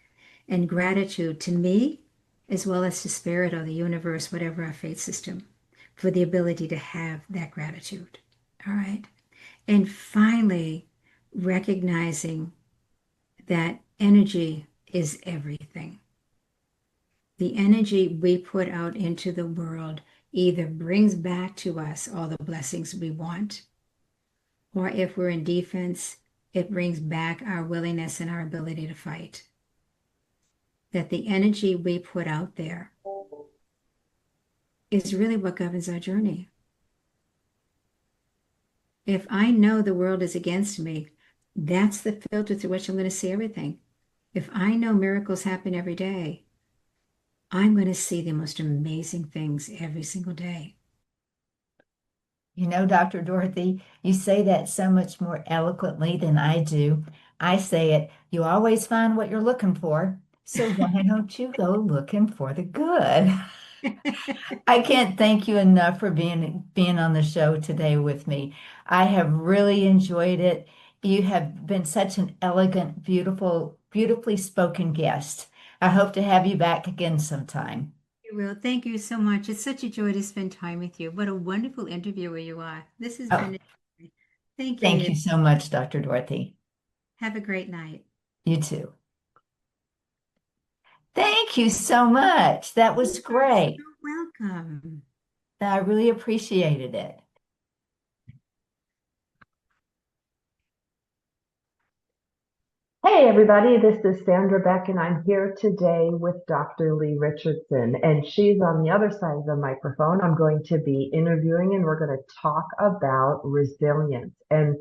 And gratitude to me, as well as to spirit or the universe, whatever our faith system, for the ability to have that gratitude. All right. And finally, recognizing that energy is everything. The energy we put out into the world either brings back to us all the blessings we want, or if we're in defense, it brings back our willingness and our ability to fight. That the energy we put out there is really what governs our journey. If I know the world is against me, that's the filter through which I'm going to see everything. If I know miracles happen every day, I'm going to see the most amazing things every single day. You know, Dr. Dorothy, you say that so much more eloquently than I do. I say it, you always find what you're looking for, so why don't you go looking for the good? I can't thank you enough for being on the show today with me. I have really enjoyed it. You have been such an elegant, beautifully spoken guest. I hope to have you back again sometime. You will. Thank you so much. It's such a joy to spend time with you. What a wonderful interviewer you are. This has Oh, been a joy. Thank thank you. you so much, Dr. Dorothy. Have a great night. You too. Thank you so much. That was You are so great. welcome. I really appreciated it. Hey everybody, this is Sandra Beck and I'm here today with Dr. Leigh Richardson and she's on the other side of the microphone. I'm going to be interviewing and we're going to talk about resilience. And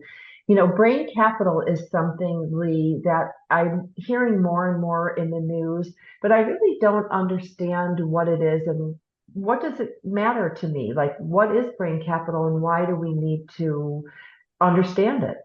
brain capital is something, Leigh, that I'm hearing more and more in the news, but I really don't understand what it is and what does it matter to me? Like, what is brain capital and why do we need to understand it?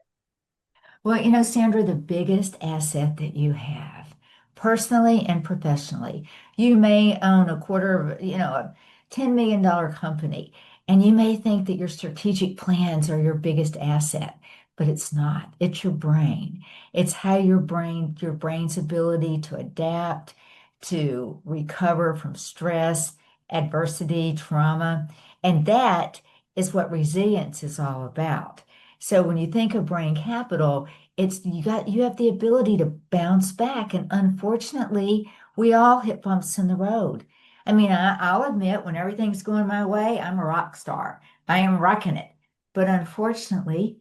Well, Sandra, the biggest asset that you have, personally and professionally, you may own a quarter of, a $10 million company, and you may think that your strategic plans are your biggest asset, but it's not. It's your brain. It's how your brain's ability to adapt, to recover from stress, adversity, trauma, and that is what resilience is all about. So when you think of brain capital, you have the ability to bounce back. And unfortunately, we all hit bumps in the road. I mean, I'll admit when everything's going my way, I'm a rock star. I am rocking it. But unfortunately,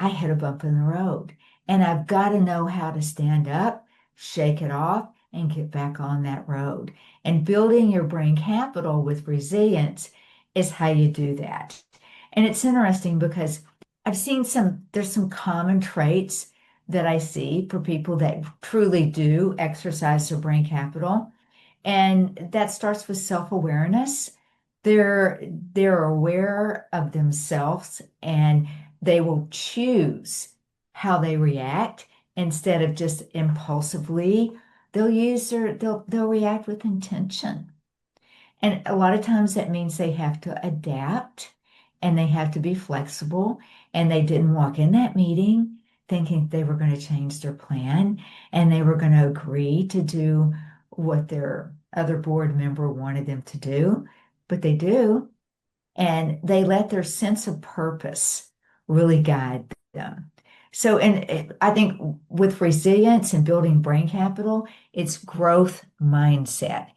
I hit a bump in the road. And I've got to know how to stand up, shake it off, and get back on that road. And building your brain capital with resilience is how you do that. And it's interesting because there's some common traits that I see for people that truly do exercise their brain capital. And that starts with self-awareness. They're aware of themselves and they will choose how they react instead of just impulsively. They'll react with intention. And a lot of times that means they have to adapt and they have to be flexible. And they didn't walk in that meeting thinking they were going to change their plan and they were going to agree to do what their other board member wanted them to do, but they do. And they let their sense of purpose really guide them. So, I think with resilience and building brain capital, it's growth mindset.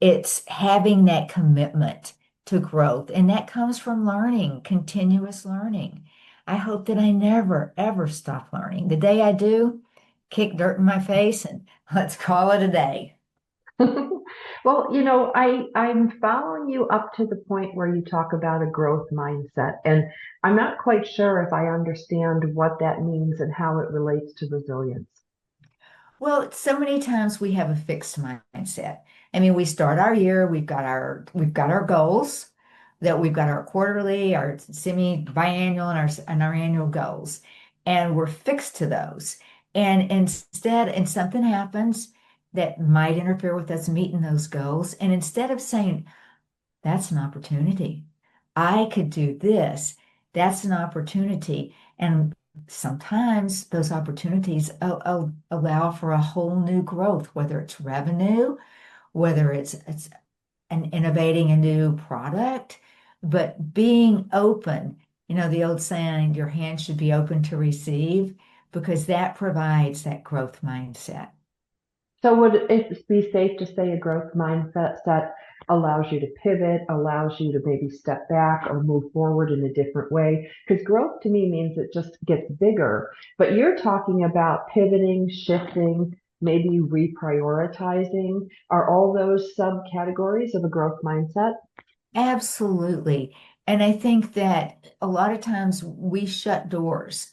It's having that commitment to growth, and that comes from learning, continuous learning. I hope that I never, ever stop learning. The day I do, kick dirt in my face and let's call it a day. Well, I'm following you up to the point where you talk about a growth mindset, and I'm not quite sure if I understand what that means and how it relates to resilience. Well, so many times we have a fixed mindset. I mean, we start our year, we've got our goals, that we've got our quarterly, our semi biannual, and our annual goals, and we're fixed to those. And something happens that might interfere with us meeting those goals. And instead of saying, that's an opportunity, I could do this, that's an opportunity. And sometimes those opportunities allow for a whole new growth, whether it's revenue, whether it's an innovating a new product, but being open. You know, the old saying, your hand should be open to receive, because that provides that growth mindset. So would it be safe to say a growth mindset set allows you to pivot, allows you to maybe step back or move forward in a different way? Because growth to me means it just gets bigger, but you're talking about pivoting, shifting, maybe reprioritizing. Are all those subcategories of a growth mindset? Absolutely. And I think that a lot of times we shut doors,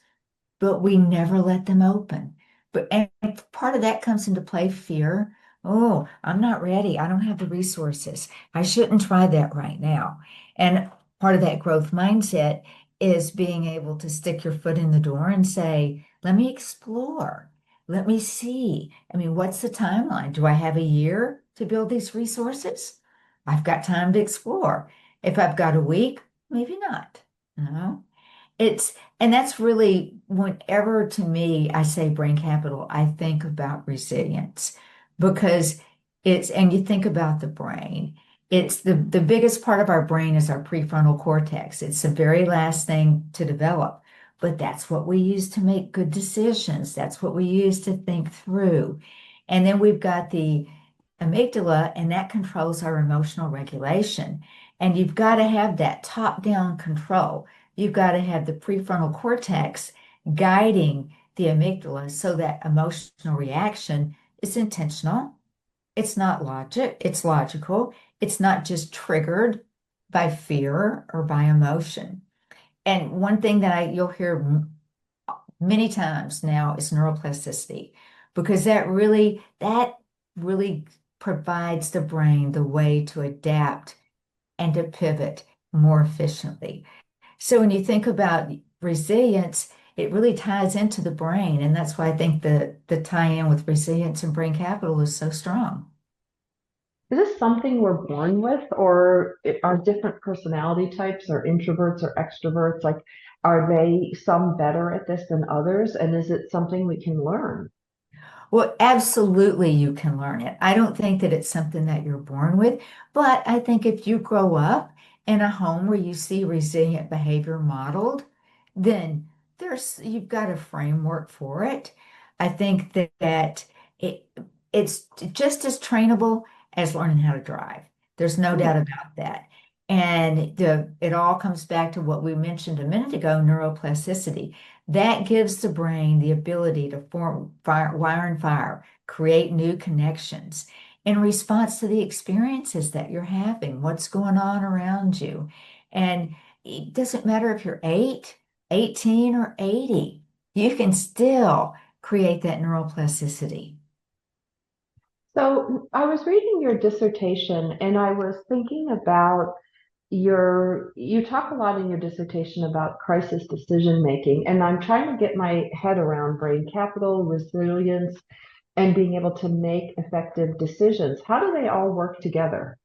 but we never let them open. But and part of that comes into play fear. Oh, I'm not ready. I don't have the resources. I shouldn't try that right now. And part of that growth mindset is being able to stick your foot in the door and say, let me explore. Let me see. I mean, what's the timeline? Do I have a year to build these resources? I've got time to explore. If I've got a week, maybe not. You know? And that's really whenever to me I say brain capital, I think about resilience, because and you think about the brain, it's the biggest part of our brain is our prefrontal cortex. It's the very last thing to develop, but that's what we use to make good decisions. That's what we use to think through. And then we've got the amygdala, and that controls our emotional regulation. And you've got to have that top-down control. You've got to have the prefrontal cortex guiding the amygdala so that emotional reaction is intentional. It's not logic, it's logical. It's not just triggered by fear or by emotion. And one thing that you'll hear many times now is neuroplasticity, because that really provides the brain the way to adapt and to pivot more efficiently. So when you think about resilience, it really ties into the brain. And that's why I think the tie-in with resilience and brain capital is so strong. Is this something we're born with, or are different personality types or introverts or extroverts, like, are they some better at this than others? And is it something we can learn? Well, absolutely, you can learn it. I don't think that it's something that you're born with, but I think if you grow up in a home where you see resilient behavior modeled, then you've got a framework for it. I think that it it's just as trainable as learning how to drive. There's no doubt Hmm. about that. And it all comes back to what we mentioned a minute ago, neuroplasticity. That gives the brain the ability to form fire, wire and fire, create new connections in response to the experiences that you're having, what's going on around you. And it doesn't matter if you're 8, 18, or 80, you can still create that neuroplasticity. So I was reading your dissertation and I was thinking about you talk a lot in your dissertation about crisis decision making, and I'm trying to get my head around brain capital, resilience, and being able to make effective decisions. How do they all work together?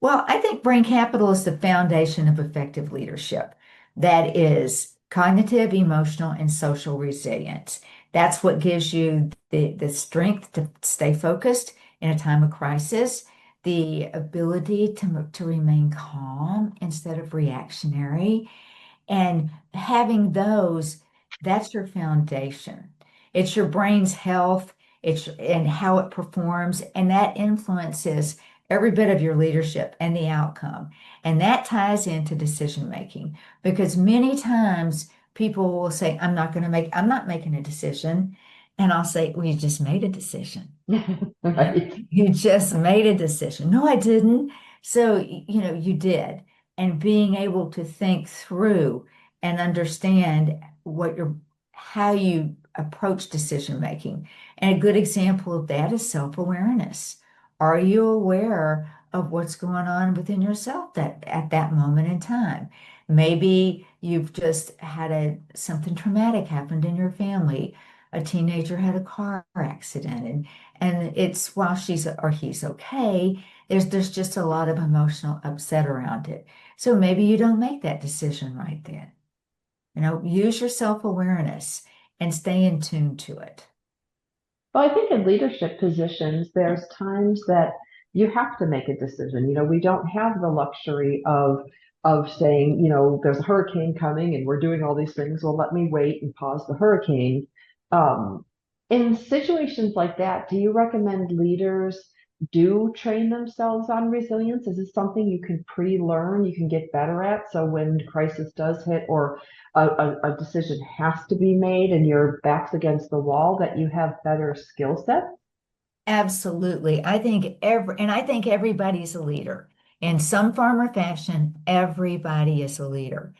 Well, I think brain capital is the foundation of effective leadership. That is cognitive, emotional, and social resilience. That's what gives you the strength to stay focused in a time of crisis, the ability to remain calm instead of reactionary, and having those, that's your foundation. It's your brain's health, it's and how it performs, and that influences every bit of your leadership and the outcome. And that ties into decision making, because many times people will say, I'm not making a decision. And I'll say, well, you just made a decision. Right. You just made a decision. No, I didn't. So, you did. And being able to think through and understand how you approach decision making. And a good example of that is self-awareness. Are you aware of what's going on within yourself that at that moment in time? Maybe you've just had something traumatic happened in your family. a teenager had a car accident and it's while she's or he's okay, there's just a lot of emotional upset around it. So maybe you don't make that decision right then. Use your self-awareness and stay in tune to it. Well, I think in leadership positions, there's times that you have to make a decision. We don't have the luxury of saying, there's a hurricane coming and we're doing all these things. Well, let me wait and pause the hurricane. Um, in situations like that, do you recommend leaders do train themselves on resilience? Is it something you can pre-learn, you can get better at? So when crisis does hit or a decision has to be made and your back's against the wall, that you have better skill sets? Absolutely. I think everybody's a leader. In some form or fashion, everybody is a leader.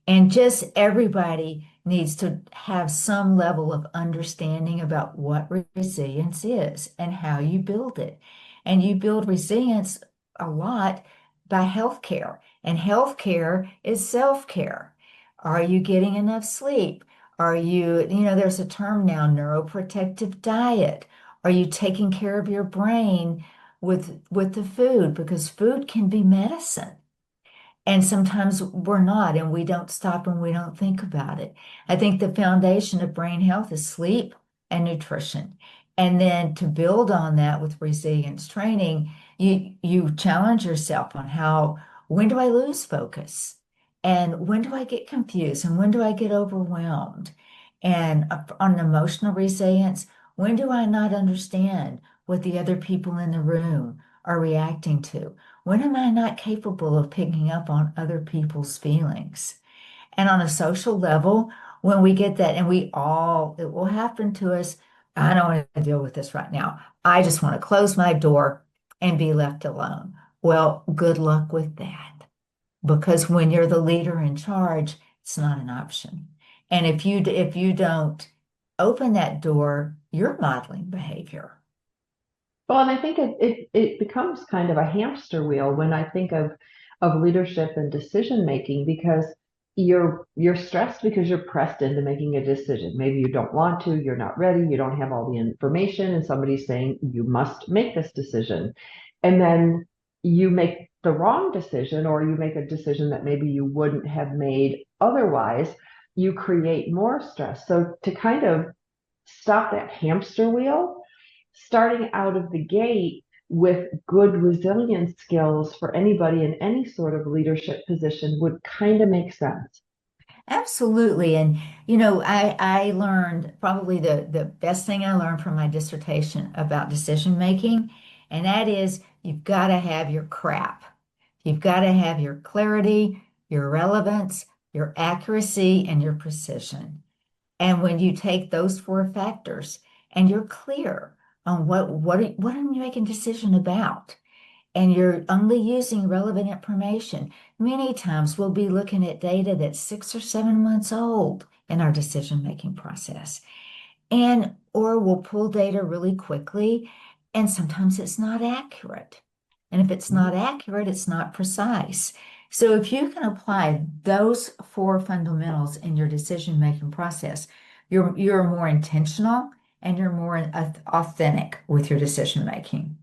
And just everybody needs to have some level of understanding about what resilience is and how you build it. And you build resilience a lot by healthcare. And healthcare is self-care. Are you getting enough sleep? There's a term now, neuroprotective diet. Are you taking care of your brain with the food? Because food can be medicine. And sometimes we're not, and we don't stop and we don't think about it. I think the foundation of brain health is sleep and nutrition. And then to build on that with resilience training, you challenge yourself on when do I lose focus? And when do I get confused? And when do I get overwhelmed? And on emotional resilience, when do I not understand what the other people in the room are reacting to? When am I not capable of picking up on other people's feelings? And on a social level, when we get that, and it will happen to us. I don't want to deal with this right now. I just want to close my door and be left alone. Well, good luck with that. Because when you're the leader in charge, it's not an option. And if you don't open that door, you're modeling behavior. Well, and I think it becomes kind of a hamster wheel when I think of leadership and decision making, because you're stressed because you're pressed into making a decision. Maybe you don't want to, you're not ready, you don't have all the information, and somebody's saying you must make this decision. And then you make the wrong decision, or you make a decision that maybe you wouldn't have made otherwise. You create more stress. So to kind of stop that hamster wheel, starting out of the gate with good resilience skills for anybody in any sort of leadership position would kind of make sense. Absolutely. And, I learned probably the best thing I learned from my dissertation about decision making, and that is you've got to have your crap. You've got to have your clarity, your relevance, your accuracy, and your precision. And when you take those four factors and you're clear on what are you making a decision about, and you're only using relevant information, many times we'll be looking at data that's 6 or 7 months old in our decision-making process. Or we'll pull data really quickly, and sometimes it's not accurate. And if it's not accurate, it's not precise. So if you can apply those four fundamentals in your decision-making process, you're more intentional and you're more authentic with your decision making.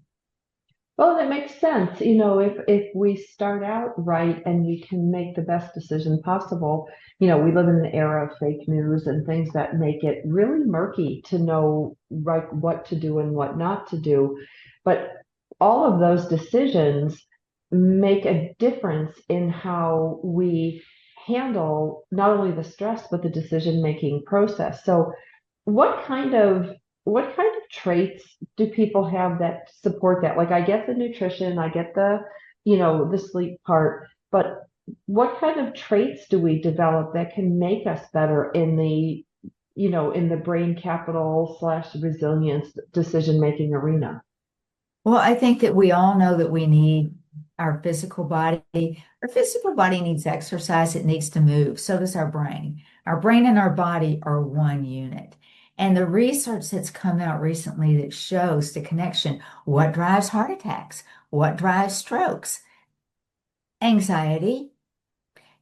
Well, that makes sense. If we start out right and we can make the best decision possible, we live in an era of fake news and things that make it really murky to know right what to do and what not to do. But all of those decisions make a difference in how we handle not only the stress, but the decision-making process. So what kind of what kind of traits do people have that support that? Like, I get the nutrition, I get the sleep part, but what kind of traits do we develop that can make us better in the brain capital / resilience decision making arena? Well, I think that we all know that we need our physical body. Our physical body needs exercise, it needs to move. So does our brain. Our brain and our body are one unit. And the research that's come out recently that shows the connection, what drives heart attacks, what drives strokes, anxiety,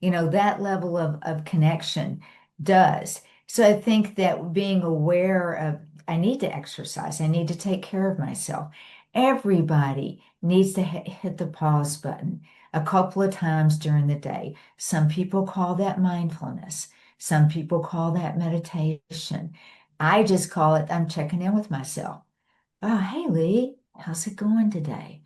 that level of connection does. So I think that being aware of, I need to exercise, I need to take care of myself. Everybody needs to hit the pause button a couple of times during the day. Some people call that mindfulness. Some people call that meditation. I just call it, I'm checking in with myself. Oh, hey Leigh, how's it going today?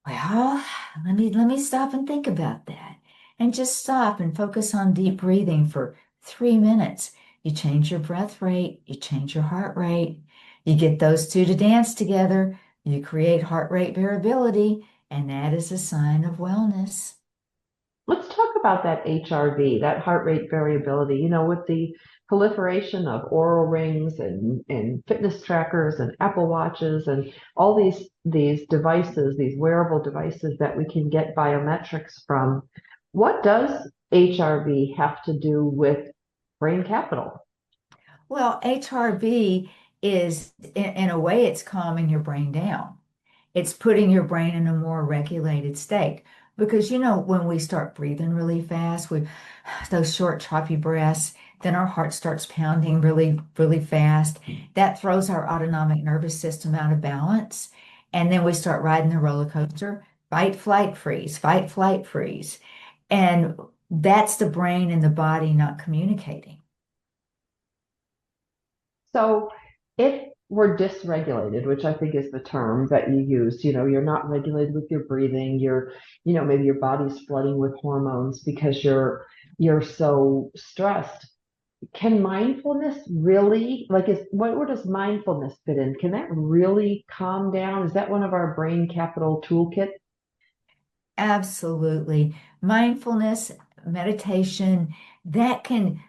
Well, let me stop and think about that. And just stop and focus on deep breathing for 3 minutes. You change your breath rate, you change your heart rate. You get those two to dance together, you create heart rate variability, and that is a sign of wellness. Let's talk about that HRV, that heart rate variability. With the proliferation of oral rings and fitness trackers and Apple Watches and all these devices, these wearable devices that we can get biometrics from, what does HRV have to do with brain capital? Well, HRV is, in a way, it's calming your brain down. It's putting your brain in a more regulated state. Because, when we start breathing really fast, we those short, choppy breaths, then our heart starts pounding really, really fast. That throws our autonomic nervous system out of balance. And then we start riding the roller coaster, fight, flight, freeze, fight, flight, freeze. And that's the brain and the body not communicating. So if we're dysregulated, which I think is the term that you used, you're not regulated with your breathing, maybe your body's flooding with hormones because you're so stressed. Can mindfulness really, where does mindfulness fit in? Can that really calm down? Is that one of our brain capital toolkit? Absolutely. Mindfulness, meditation, that can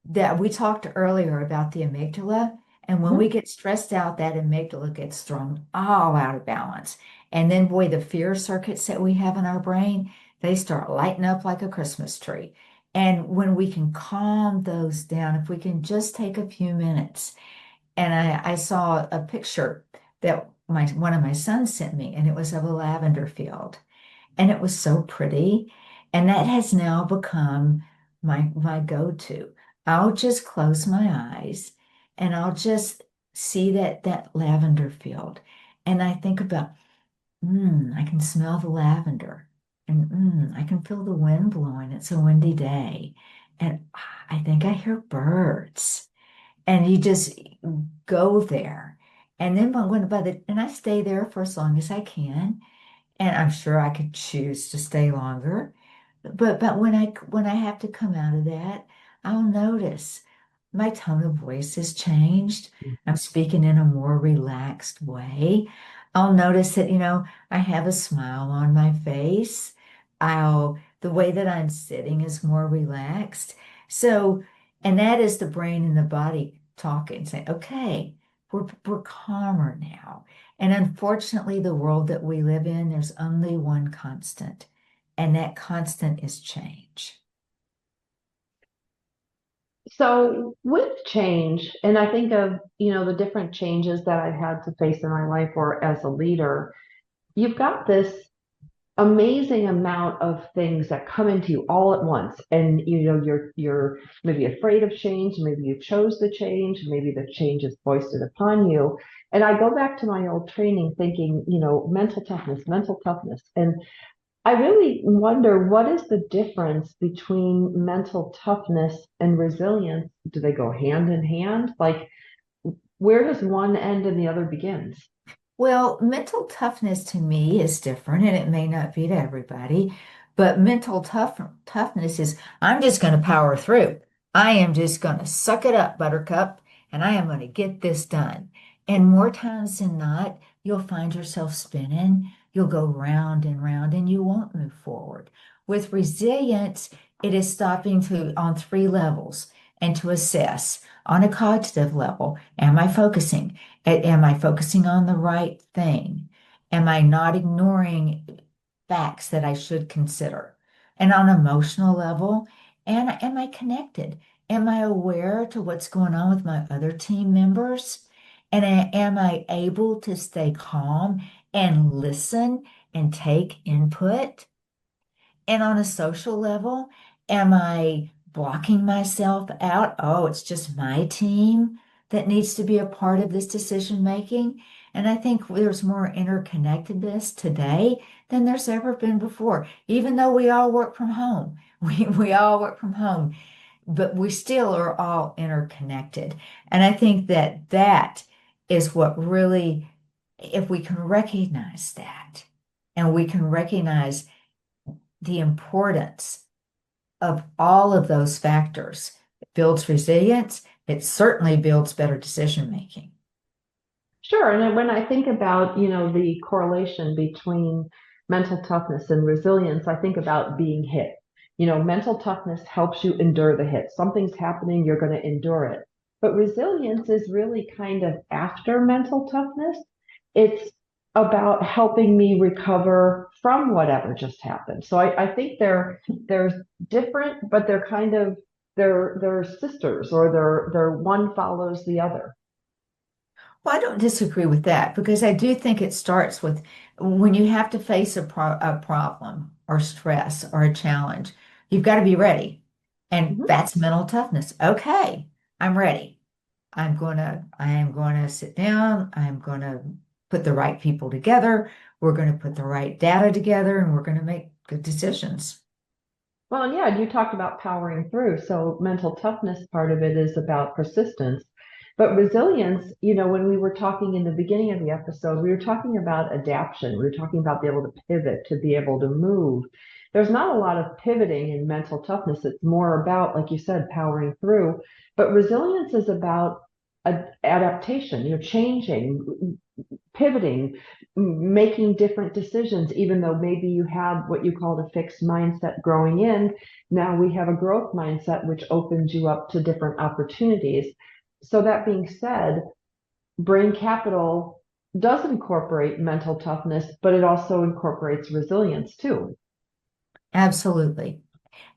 that we talked earlier about the amygdala. And when we Mhm. get stressed out, that amygdala gets thrown all out of balance. And then, boy, the fear circuits that we have in our brain, they start lighting up like a Christmas tree. And when we can calm those down, if we can just take a few minutes, and I saw a picture that one of my sons sent me, and it was of a lavender field and it was so pretty. And that has now become my go-to. I'll just close my eyes and I'll just see that lavender field. And I think about, I can smell the lavender. And I can feel the wind blowing. It's a windy day. And I think I hear birds. And you just go there. And then and I stay there for as long as I can. And I'm sure I could choose to stay longer. But when I have to come out of that, I'll notice my tone of voice has changed. I'm speaking in a more relaxed way. I'll notice that, I have a smile on my face. The way that I'm sitting is more relaxed. So, and that is the brain and the body talking, saying, okay, we're calmer now. And unfortunately, the world that we live in, there's only one constant, and that constant is change. So with change, and I think of, the different changes that I've had to face in my life or as a leader, you've got this amazing amount of things that come into you all at once. And you're maybe afraid of change, maybe you chose the change, maybe the change is foisted upon you. And I go back to my old training thinking, mental toughness, mental toughness. And I really wonder, what is the difference between mental toughness and resilience? Do they go hand in hand? Like, where does one end and the other begins? Well, mental toughness to me is different, and it may not be to everybody, but toughness is I'm just going to power through. I am just going to suck it up, Buttercup, and I am going to get this done. And more times than not, you'll find yourself spinning. You'll go round and round, and you won't move forward. With resilience, it is stopping to on three levels and to assess on a cognitive level, am I focusing? Am I focusing on the right thing? Am I not ignoring facts that I should consider? And on an emotional level, and am I connected? Am I aware to what's going on with my other team members? And am I able to stay calm and listen and take input? And on a social level, am I blocking myself out. Oh, it's just my team that needs to be a part of this decision making. And I think there's more interconnectedness today than there's ever been before. Even though we all work from home, we all work from home, but we still are all interconnected. And I think that that is what really, if we can recognize that, and we can recognize the importance of all of those factors, it builds resilience. It certainly builds better decision making. Sure. And when I think about, the correlation between mental toughness and resilience, I think about being hit. Mental toughness helps you endure the hit. Something's happening, you're going to endure it. But resilience is really kind of after mental toughness. It's about helping me recover from whatever just happened. So I think they're different, but they're kind of they're sisters, or they're one follows the other. Well, I don't disagree with that because I do think it starts with when you have to face a problem or stress or a challenge, you've got to be ready. And Mhm. that's mental toughness. Okay, I'm ready. I am going to sit down. I'm going to put the right people together. We're going to put the right data together and we're going to make good decisions. Well, and yeah, you talked about powering through. So mental toughness part of it is about persistence. But resilience, when we were talking in the beginning of the episode, we were talking about adaptation. We were talking about being able to pivot, to be able to move. There's not a lot of pivoting in mental toughness. It's more about, like you said, powering through. But resilience is about adaptation, changing, pivoting, making different decisions, even though maybe you had what you called a fixed mindset growing in. Now we have a growth mindset, which opens you up to different opportunities. So that being said, brain capital does incorporate mental toughness, but it also incorporates resilience too. Absolutely.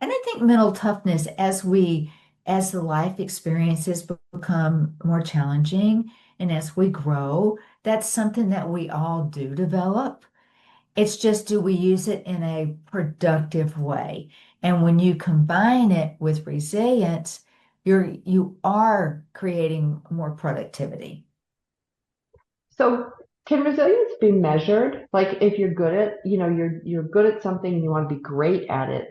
And I think mental toughness, as the life experiences become more challenging and as we grow, that's something that we all do develop. It's just, do we use it in a productive way? And when you combine it with resilience, you are creating more productivity. So can resilience be measured? Like if you're good at, you're good at something and you want to be great at it.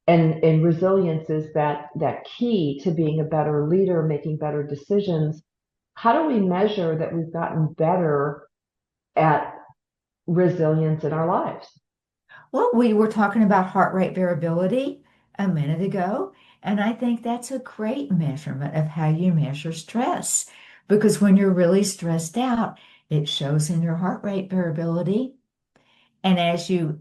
And resilience is that key to being a better leader, making better decisions. How do we measure that we've gotten better at resilience in our lives? Well, we were talking about heart rate variability a minute ago, and I think that's a great measurement of how you measure stress. Because when you're really stressed out, it shows in your heart rate variability. And as you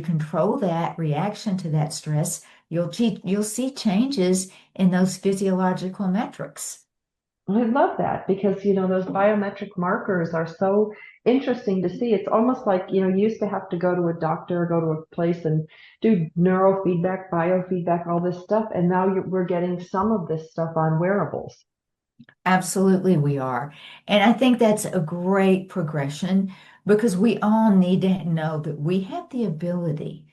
control that reaction to that stress, you'll see changes in those physiological metrics. I love that because, those biometric markers are so interesting to see. It's almost like, you used to have to go to a doctor, go to a place and do neurofeedback, biofeedback, all this stuff. And now we're getting some of this stuff on wearables. Absolutely, we are. And I think that's a great progression because we all need to know that we have the ability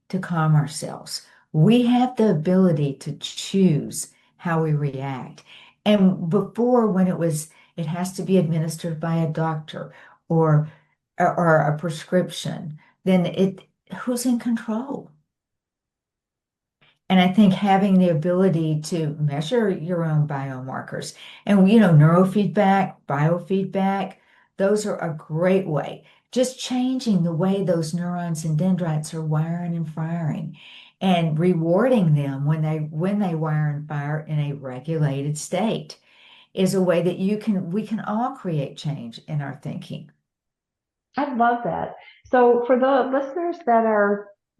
to calm ourselves. We have the ability to choose how we react. And before, when it has to be administered by a doctor or or a prescription, then who's in control? And I think having the ability to measure your own biomarkers and, neurofeedback, biofeedback, those are a great way. Just changing the way those neurons and dendrites are wiring and firing and rewarding them when they wire and fire in a regulated state is a way that we can all create change in our thinking. I love that. So for the listeners that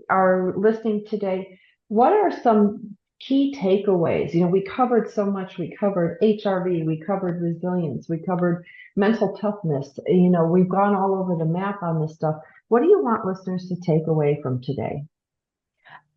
are listening today, what are some key takeaways? We covered so much. We covered HRV, we covered resilience, we covered mental toughness. We've gone all over the map on this stuff. What do you want listeners to take away from today?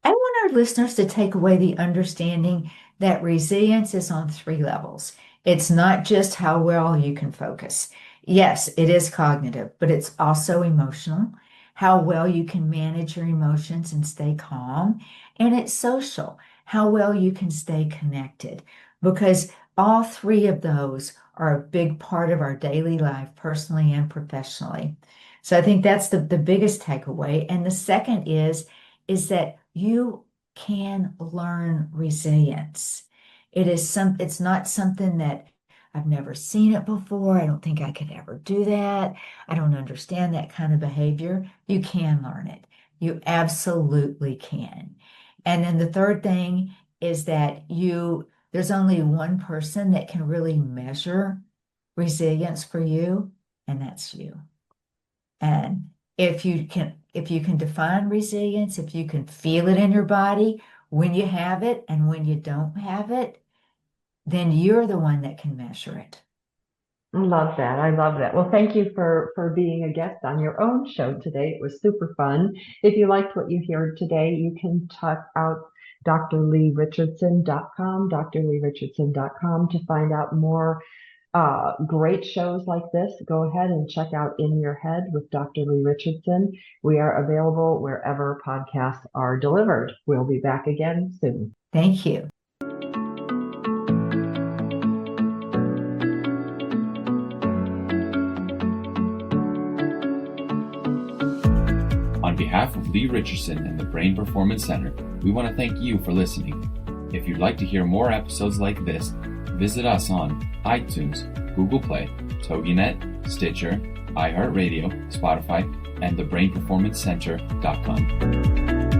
I want our listeners to take away the understanding that resilience is on three levels. It's not just how well you can focus. Yes, it is cognitive, but it's also emotional, how well you can manage your emotions and stay calm. And it's social, how well you can stay connected, because all three of those are a big part of our daily life, personally and professionally. So I think that's the biggest takeaway. And the second is that you can learn resilience. It's not something that I've never seen it before. I don't think I could ever do that. I don't understand that kind of behavior. You can learn it. You absolutely can. And then the third thing is that there's only one person that can really measure resilience for you, and that's you. And if you can define resilience, if you can feel it in your body when you have it and when you don't have it, then you're the one that can measure it. I love that. I love that. Well, thank you for being a guest on your own show today. It was super fun. If you liked what you heard today, you can check out drleighricardson.com, drleighricardson.com to find out more great shows like this. Go ahead and check out In Your Head with Dr. Leigh Richardson. We are available wherever podcasts are delivered. We'll be back again soon. Thank you. On behalf of Leigh Richardson and the Brain Performance Center, we want to thank you for listening. If you'd like to hear more episodes like this, visit us on iTunes, Google Play, TogiNet, Stitcher, iHeartRadio, Spotify, and thebrainperformancecenter.com.